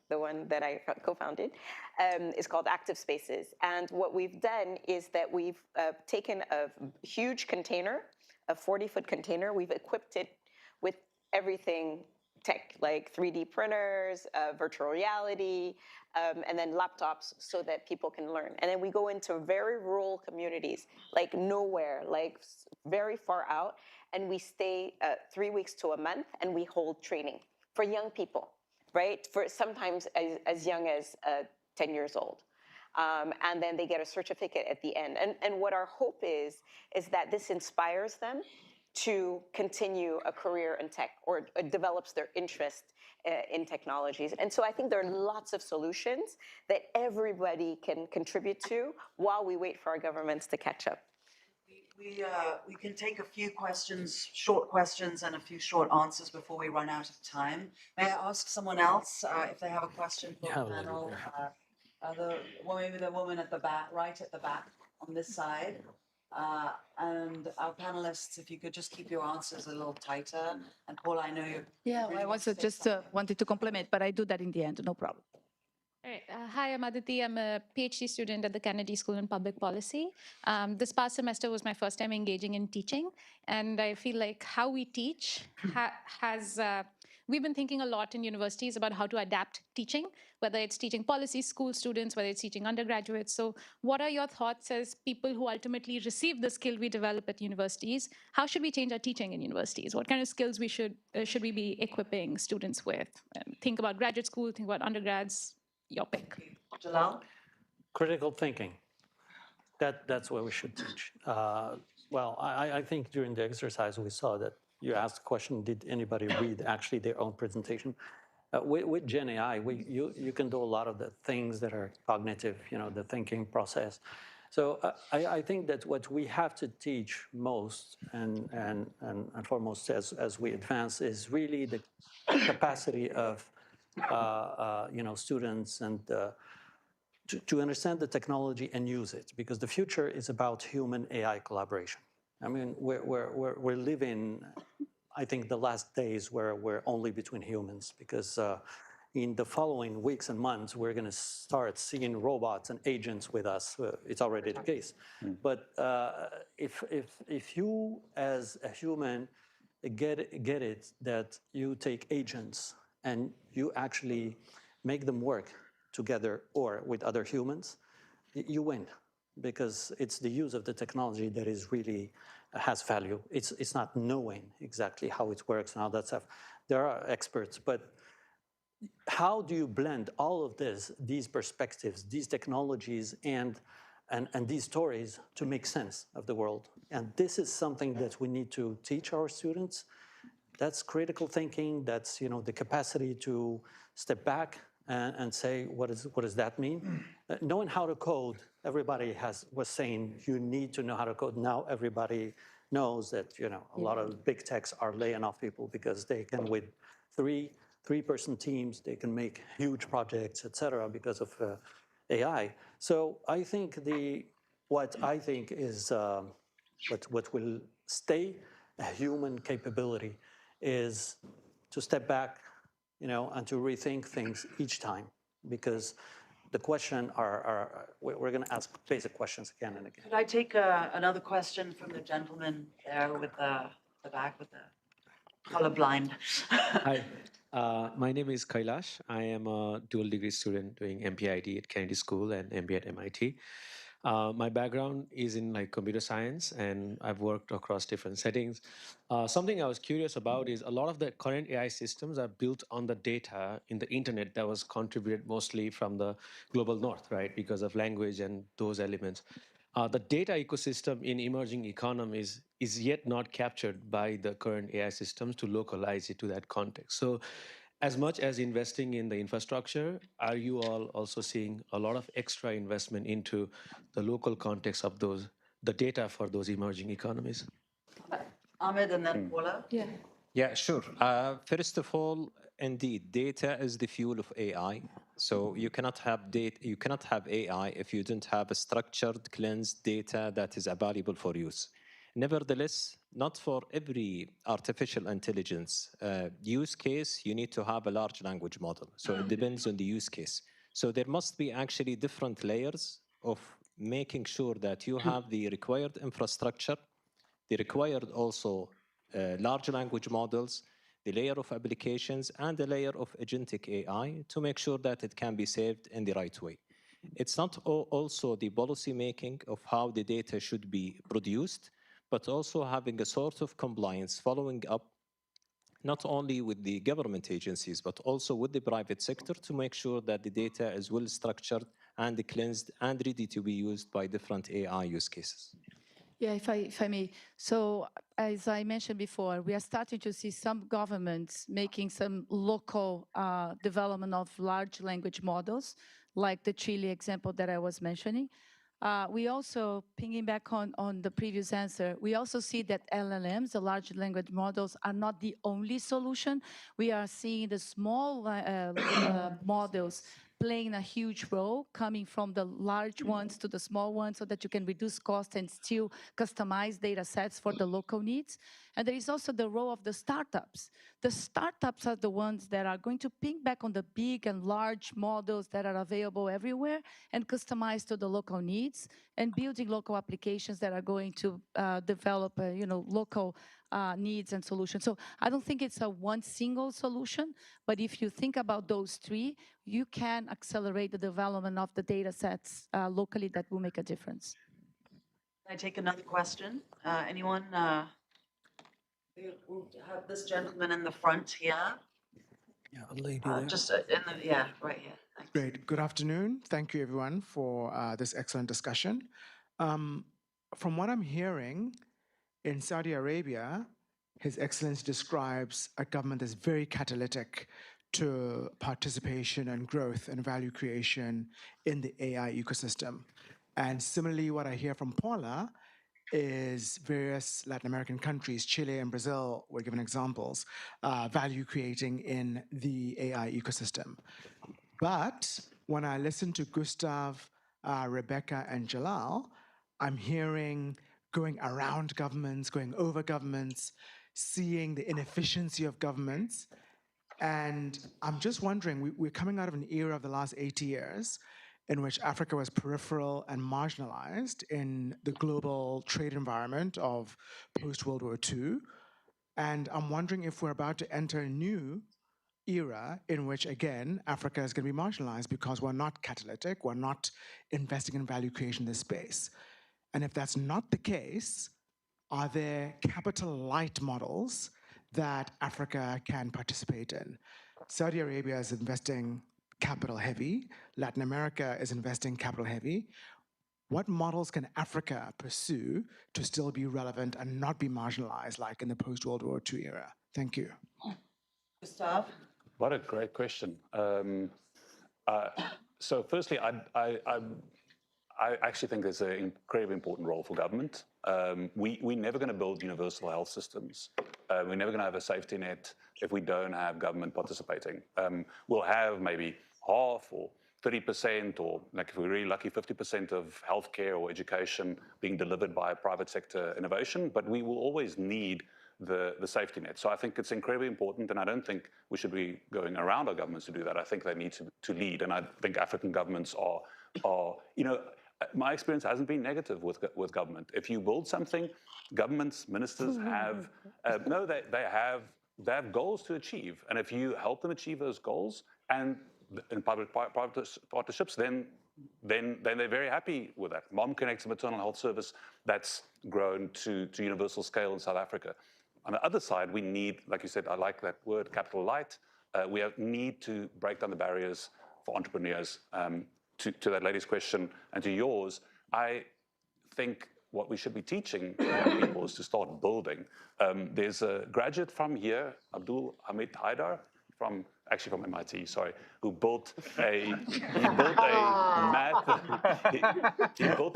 the one that I co-founded, is called Active Spaces. And what we've done is that we've taken a huge container, a 40-foot container. We've equipped it with everything tech, like 3D printers, virtual reality, and then laptops so that people can learn. And then we go into very rural communities, like nowhere, like very far out, and we stay 3 weeks to a month, and we hold training for young people, right? For sometimes as young as 10 years old. And then they get a certificate at the end. And what our hope is that this inspires them to continue a career in tech, or develops their interest in technologies. And so I think there are lots of solutions that everybody can contribute to while we wait for our governments to catch up. We can take a few questions, short questions, and a few short answers before we run out of time. May I ask someone else if they have a question for the panel? Maybe the woman at the back, right at the back on this side. And our panelists, if you could just keep your answers a little tighter. And Paul, I know you. Yeah, I also just wanted to compliment, but I do that in the end, no problem. All right. Hi, I'm Aditi. I'm a PhD student at the Kennedy School in Public Policy. This past semester was my first time engaging in teaching, and I feel like how we teach we've been thinking a lot in universities about how to adapt teaching, whether it's teaching policy, school students, whether it's teaching undergraduates. So what are your thoughts as people who ultimately receive the skill we develop at universities? How should we change our teaching in universities? What kind of skills should we be equipping students with? Think about graduate school, think about undergrads. Your pick. Jalal? Critical thinking. That's what we should teach. I think during the exercise we saw that you asked the question, did anybody read actually their own presentation? With Gen AI, you can do a lot of the things that are cognitive, the thinking process. So I think that what we have to teach most and foremost as we advance is really the capacity of students and to understand the technology and use it, because the future is about human AI collaboration. I mean, we're living, I think, the last days where we're only between humans, because in the following weeks and months, we're going to start seeing robots and agents with us. It's already the case. But if you, as a human, get it that you take agents and you actually make them work together or with other humans, you win, because it's the use of the technology that is really has value. It's not knowing exactly how it works and all that stuff. There are experts, but how do you blend all of these perspectives, these technologies, and these stories to make sense of the world? And this is something that we need to teach our students. That's critical thinking. That's the capacity to step back and say, what does that mean? Knowing how to code, everybody was saying you need to know how to code. Now everybody knows that a lot of big techs are laying off people because they can, with three-person teams, they can make huge projects, et cetera, because of AI. So I think what I think is what will stay a human capability is to step back, and to rethink things each time, because the question we're going to ask basic questions again and again. Could I take another question from the gentleman there with the back with the colorblind? Hi, my name is Kailash. I am a dual degree student doing MPIT at Kennedy School and MBA at MIT. My background is in computer science, and I've worked across different settings. Something I was curious about is a lot of the current AI systems are built on the data in the internet that was contributed mostly from the global north, right? Because of language and those elements. The data ecosystem in emerging economies is yet not captured by the current AI systems to localize it to that context. So as much as investing in the infrastructure, are you all also seeing a lot of extra investment into the local context of the data for those emerging economies? Ahmed and then Paula. Yeah, sure. First of all, indeed, data is the fuel of AI. So you cannot have data, you cannot have AI if you don't have a structured, cleansed data that is available for use. Nevertheless, not for every artificial intelligence use case, you need to have a large language model. So it depends on the use case. So there must be actually different layers of making sure that you have the required infrastructure, the required also large language models, the layer of applications, and the layer of agentic AI to make sure that it can be saved in the right way. It's not also the policy making of how the data should be produced, but also having a sort of compliance, following up not only with the government agencies, but also with the private sector to make sure that the data is well structured and cleansed and ready to be used by different AI use cases. Yeah, if I may. So as I mentioned before, we are starting to see some governments making some local development of large language models, like the Chile example that I was mentioning. We also, pinging back on the previous answer, we also see that LLMs, the large language models, are not the only solution. We are seeing the small models playing a huge role, coming from the large ones to the small ones, so that you can reduce cost and still customize data sets for the local needs. And there is also the role of the startups. The startups are the ones that are going to ping back on the big and large models that are available everywhere and customize to the local needs, and building local applications that are going to develop local needs and solutions. So I don't think it's a one single solution, but if you think about those three, you can accelerate the development of the data sets locally that will make a difference. Can I take another question? Anyone? We'll have this gentleman in the front here. Yeah, a lady there. Just in the, right here. Thanks. Great. Good afternoon. Thank you, everyone, for this excellent discussion. From what I'm hearing, in Saudi Arabia, His Excellency describes a government that's very catalytic to participation and growth and value creation in the AI ecosystem. And similarly, what I hear from Paula is various Latin American countries, Chile and Brazil were given examples, value creating in the AI ecosystem. But when I listen to Gustav, Rebecca, and Jalal, I'm hearing going around governments, going over governments, seeing the inefficiency of governments. And I'm just wondering, we're coming out of an era of the last 80 years in which Africa was peripheral and marginalized in the global trade environment of post-World War II. And I'm wondering if we're about to enter a new era in which, again, Africa is going to be marginalized because we're not catalytic, we're not investing in value creation in this space. And if that's not the case, are there capital light models that Africa can participate in? Saudi Arabia is investing capital heavy. Latin America is investing capital heavy. What models can Africa pursue to still be relevant and not be marginalized like in the post-World War II era? Thank you. Gustav? What a great question. So firstly, I actually think there's an incredibly important role for government. We're never going to build universal health systems. We're never going to have a safety net if we don't have government participating. We'll have maybe half or 30%, or like if we're really lucky, 50% of healthcare or education being delivered by private sector innovation, but we will always need the safety net. So I think it's incredibly important, and I don't think we should be going around our governments to do that. I think they need to lead, and I think African governments are my experience hasn't been negative with government. If you build something, governments, ministers have, they have goals to achieve. And if you help them achieve those goals and in public-private partnerships, then they're very happy with that. Mom Connects, a maternal health service that's grown to universal scale in South Africa. On the other side, we need, like you said, I like that word, capital light. We need to break down the barriers for entrepreneurs. To that lady's question and to yours, I think what we should be teaching young people is to start building. There's a graduate from here, Abdul Hamid Haidar, from MIT, sorry, who built a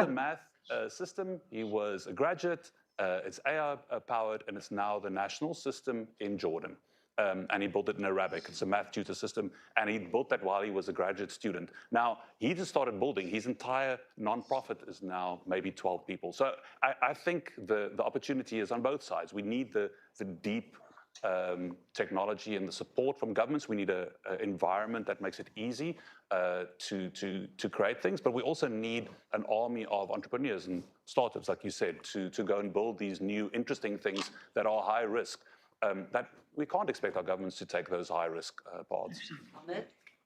math system. He was a graduate. It's AI powered, and it's now the national system in Jordan. And he built it in Arabic. It's a math tutor system, and he built that while he was a graduate student. Now, he just started building. His entire nonprofit is now maybe 12 people. So I think the opportunity is on both sides. We need the deep technology and the support from governments. We need an environment that makes it easy to create things, but we also need an army of entrepreneurs and startups, like you said, to go and build these new, interesting things that are high risk. That we can't expect our governments to take those high-risk paths.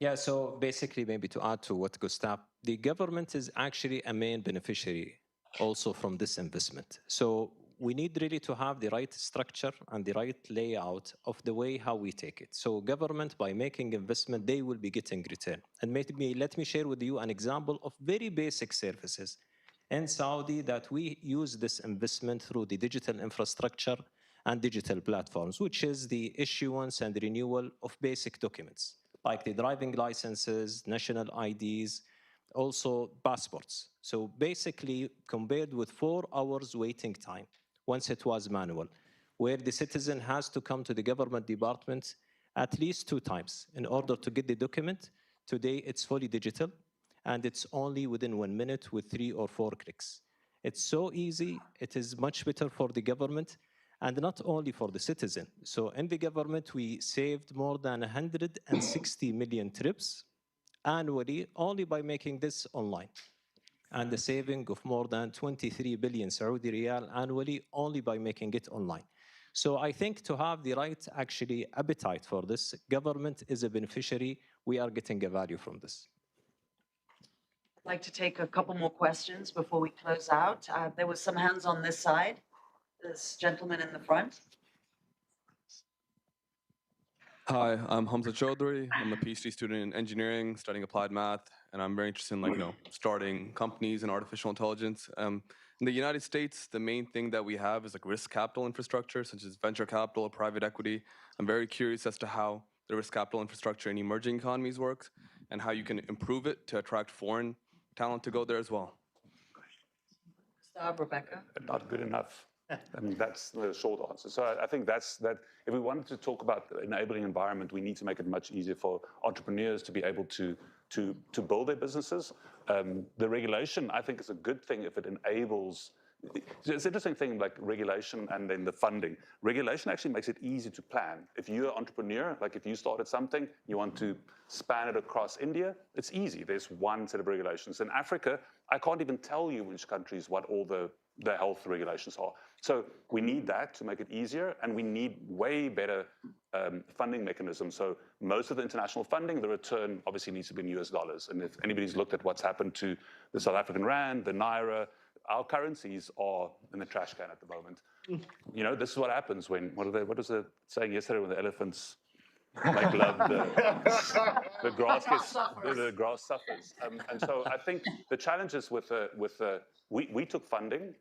Yeah, so basically, maybe to add to what Gustav, the government is actually a main beneficiary also from this investment. So we need really to have the right structure and the right layout of the way how we take it. So government, by making investment, they will be getting return. And maybe let me share with you an example of very basic services in Saudi that we use this investment through the digital infrastructure and digital platforms, which is the issuance and renewal of basic documents, like the driving licenses, national IDs, also passports. So basically, compared with 4 hours waiting time, once it was manual, where the citizen has to come to the government department at least 2 times in order to get the document, today it's fully digital, and it's only within 1 minute with 3 or 4 clicks. It's so easy, it is much better for the government, and not only for the citizen. So in the government, we saved more than 160 million trips annually only by making this online, and the saving of more than 23 billion Saudi riyal annually only by making it online. So I think to have the right actually appetite for this, government is a beneficiary. We are getting a value from this. I'd like to take a couple more questions before we close out. There were some hands on this side. This gentleman in the front. Hi, I'm Hamza Chaudhry. I'm a PhD student in engineering, studying applied math, and I'm very interested in starting companies in artificial intelligence. In the United States, the main thing that we have is risk capital infrastructure, such as venture capital or private equity. I'm very curious as to how the risk capital infrastructure in emerging economies works, and how you can improve it to attract foreign talent to go there as well. Stop, Rebecca. Not good enough. I mean, that's the short answer. So I think that if we wanted to talk about the enabling environment, we need to make it much easier for entrepreneurs to be able to build their businesses. The regulation, I think, is a good thing if it enables. It's an interesting thing, like regulation and then the funding. Regulation actually makes it easy to plan. If you're an entrepreneur, like if you started something, you want to span it across India, it's easy. There's one set of regulations. In Africa, I can't even tell you which countries what all the health regulations are. So we need that to make it easier, and we need way better funding mechanisms. So most of the international funding, the return obviously needs to be in US dollars. And if anybody's looked at what's happened to the South African rand, the naira, our currencies are in the trash can at the moment. You know, this is what happens when, what was the saying yesterday when the elephants make love, the grass suffers. And so I think the challenges we took funding,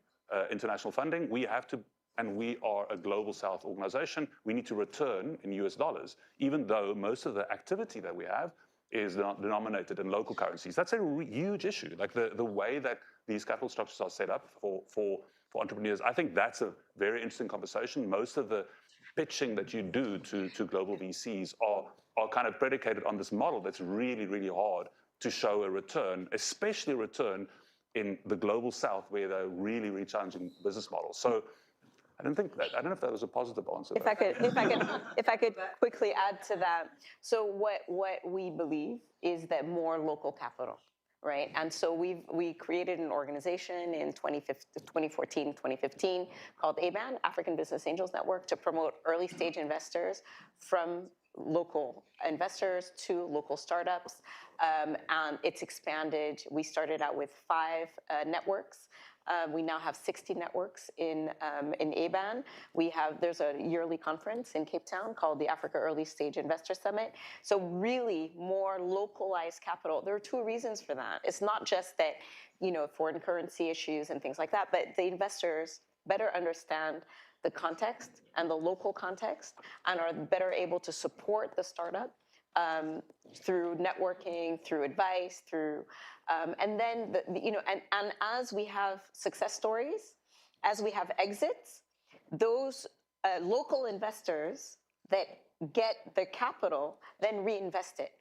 international funding, we have to, and we are a global South organization, we need to return in US dollars, even though most of the activity that we have is denominated in local currencies. That's a huge issue. Like the way that these capital structures are set up for entrepreneurs, I think that's a very interesting conversation. Most of the pitching that you do to global VCs are kind of predicated on this model that's really, really hard to show a return, especially a return in the global South where they're really, really challenging business models. So I don't know if that was a positive answer. If I could quickly add to that. So what we believe is that more local capital, right? And so we created an organization in 2014, 2015 called ABAN, African Business Angels Network, to promote early stage investors from local investors to local startups. And it's expanded. We started out with 5 networks. We now have 60 networks in ABAN. There's a yearly conference in Cape Town called the Africa Early Stage Investor Summit. So really more localized capital. There are 2 reasons for that. It's not just that, foreign currency issues and things like that, but the investors better understand the context and the local context and are better able to support the startup through networking, through advice, and then and as we have success stories, as we have exits, those local investors that get the capital then reinvest it.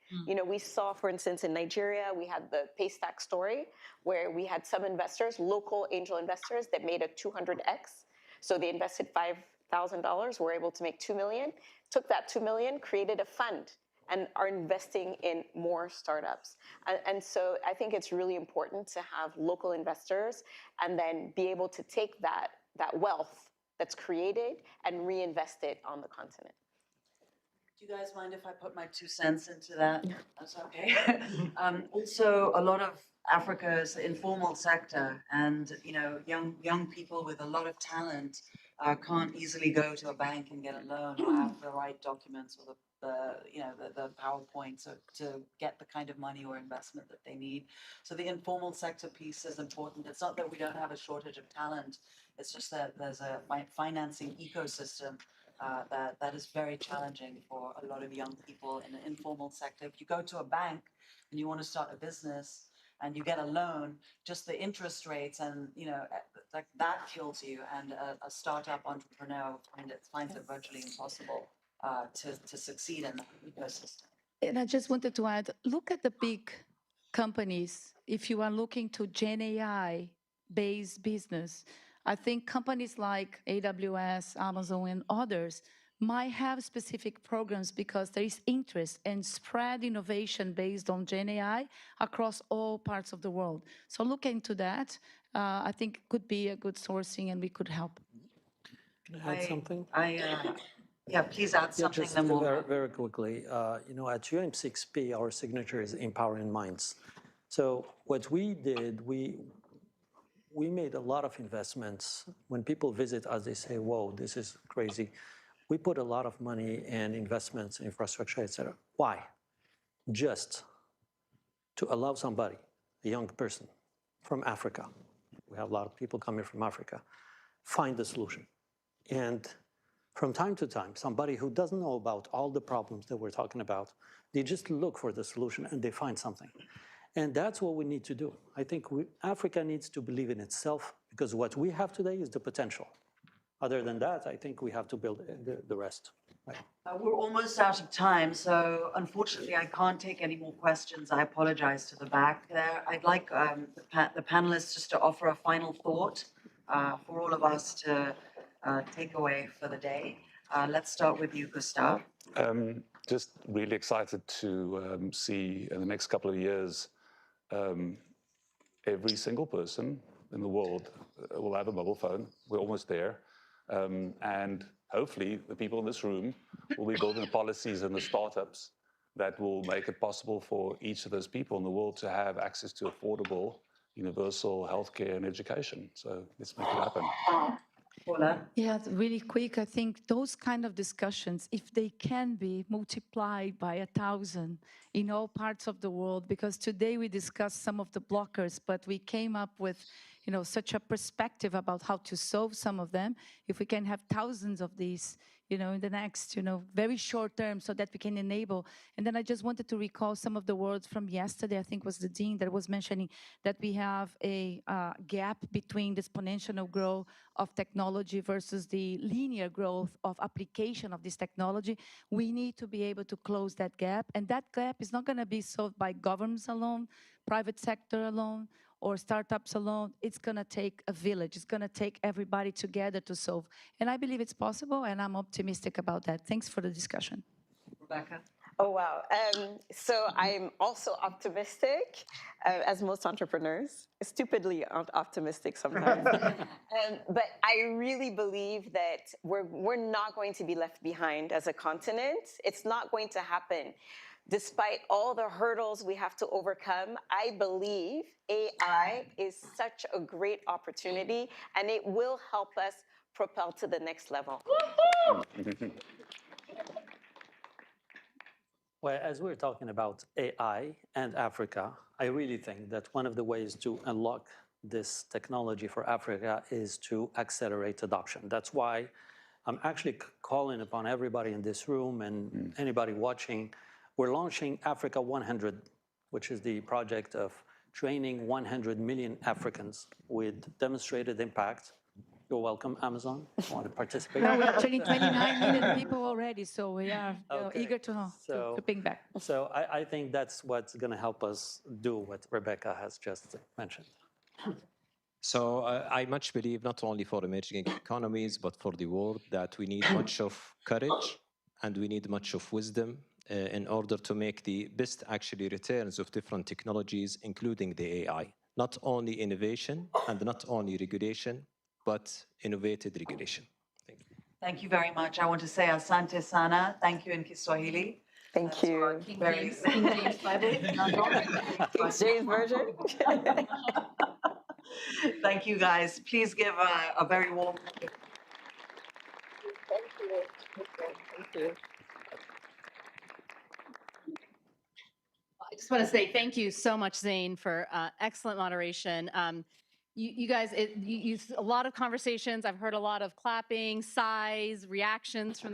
We saw, for instance, in Nigeria, we had the Paystack story where we had some investors, local angel investors, that made a 200x. So they invested $5,000, were able to make $2 million, took that $2 million, created a fund, and are investing in more startups. And so I think it's really important to have local investors and then be able to take that wealth that's created and reinvest it on the continent. Do you guys mind if I put my 2 cents into that? That's okay. Also, a lot of Africa's informal sector and young people with a lot of talent can't easily go to a bank and get a loan or have the right documents or the PowerPoint to get the kind of money or investment that they need. So the informal sector piece is important. It's not that we don't have a shortage of talent. It's just that there's a financing ecosystem that is very challenging for a lot of young people in the informal sector. If you go to a bank and you want to start a business and you get a loan, just the interest rates and like that kills you. And a startup entrepreneur finds it virtually impossible to succeed in that ecosystem. And I just wanted to add, look at the big companies. If you are looking to Gen AI-based business, I think companies like AWS, Amazon, and others might have specific programs because there is interest and spread innovation based on Gen AI across all parts of the world. So look into that. I think it could be a good sourcing and we could help. Can I add something? Yeah, please add something. Just very, very quickly. At GEM6P, our signature is empowering minds. So what we did, we made a lot of investments. When people visit us, they say, whoa, this is crazy. We put a lot of money and investments, infrastructure, et cetera. Why? Just to allow somebody, a young person from Africa, we have a lot of people coming from Africa, find the solution. And from time to time, somebody who doesn't know about all the problems that we're talking about, they just look for the solution and they find something. And that's what we need to do. I think Africa needs to believe in itself, because what we have today is the potential. Other than that, I think we have to build the rest. Right. We're almost out of time, so unfortunately I can't take any more questions. I apologize to the back there. I'd like the panelists just to offer a final thought for all of us to take away for the day. Let's start with you, Gustav. Just really excited to see in the next couple of years, every single person in the world will have a mobile phone. We're almost there. And hopefully the people in this room will be building the policies and the startups that will make it possible for each of those people in the world to have access to affordable, universal healthcare and education. So let's make it happen. Paula? Yeah, really quick. I think those kind of discussions, if they can be multiplied by 1,000 in all parts of the world, because today we discussed some of the blockers, but we came up with, such a perspective about how to solve some of them. If we can have thousands of these, in the next, very short term, so that we can enable. And then I just wanted to recall some of the words from yesterday. I think was the dean that was mentioning that we have a gap between the exponential growth of technology versus the linear growth of application of this technology. We need to be able to close that gap. And that gap is not going to be solved by governments alone, private sector alone, or startups alone. It's going to take a village. It's going to take everybody together to solve. And I believe it's possible, and I'm optimistic about that. Thanks for the discussion. Rebecca? Oh, wow. So I'm also optimistic, as most entrepreneurs, stupidly optimistic sometimes. But I really believe that we're not going to be left behind as a continent. It's not going to happen. Despite all the hurdles we have to overcome, I believe AI is such a great opportunity, and it will help us propel to the next level. Well, as we're talking about AI and Africa, I really think that one of the ways to unlock this technology for Africa is to accelerate adoption. That's why I'm actually calling upon everybody in this room and anybody watching. We're launching Africa 100, which is the project of training 100 million Africans with demonstrated impact. You're welcome, Amazon. Want to participate? No, we're training 29 million people already, so we are eager to bring back. So I think that's what's going to help us do what Rebecca has just mentioned. So I much believe, not only for emerging economies, but for the world, that we need much of courage and we need much of wisdom in order to make the best actually returns of different technologies, including the AI. Not only innovation and not only regulation, but innovated regulation. Thank you. Thank you very much. I want to say asante sana. Thank you in Kiswahili. Thank you. King James Bible. King James Version. Thank you, guys. Please give a very warm. Thank you. Thank you. I just want to say thank you so much, Zane, for excellent moderation. You guys, a lot of conversations. I've heard a lot of clapping, sighs, reactions from the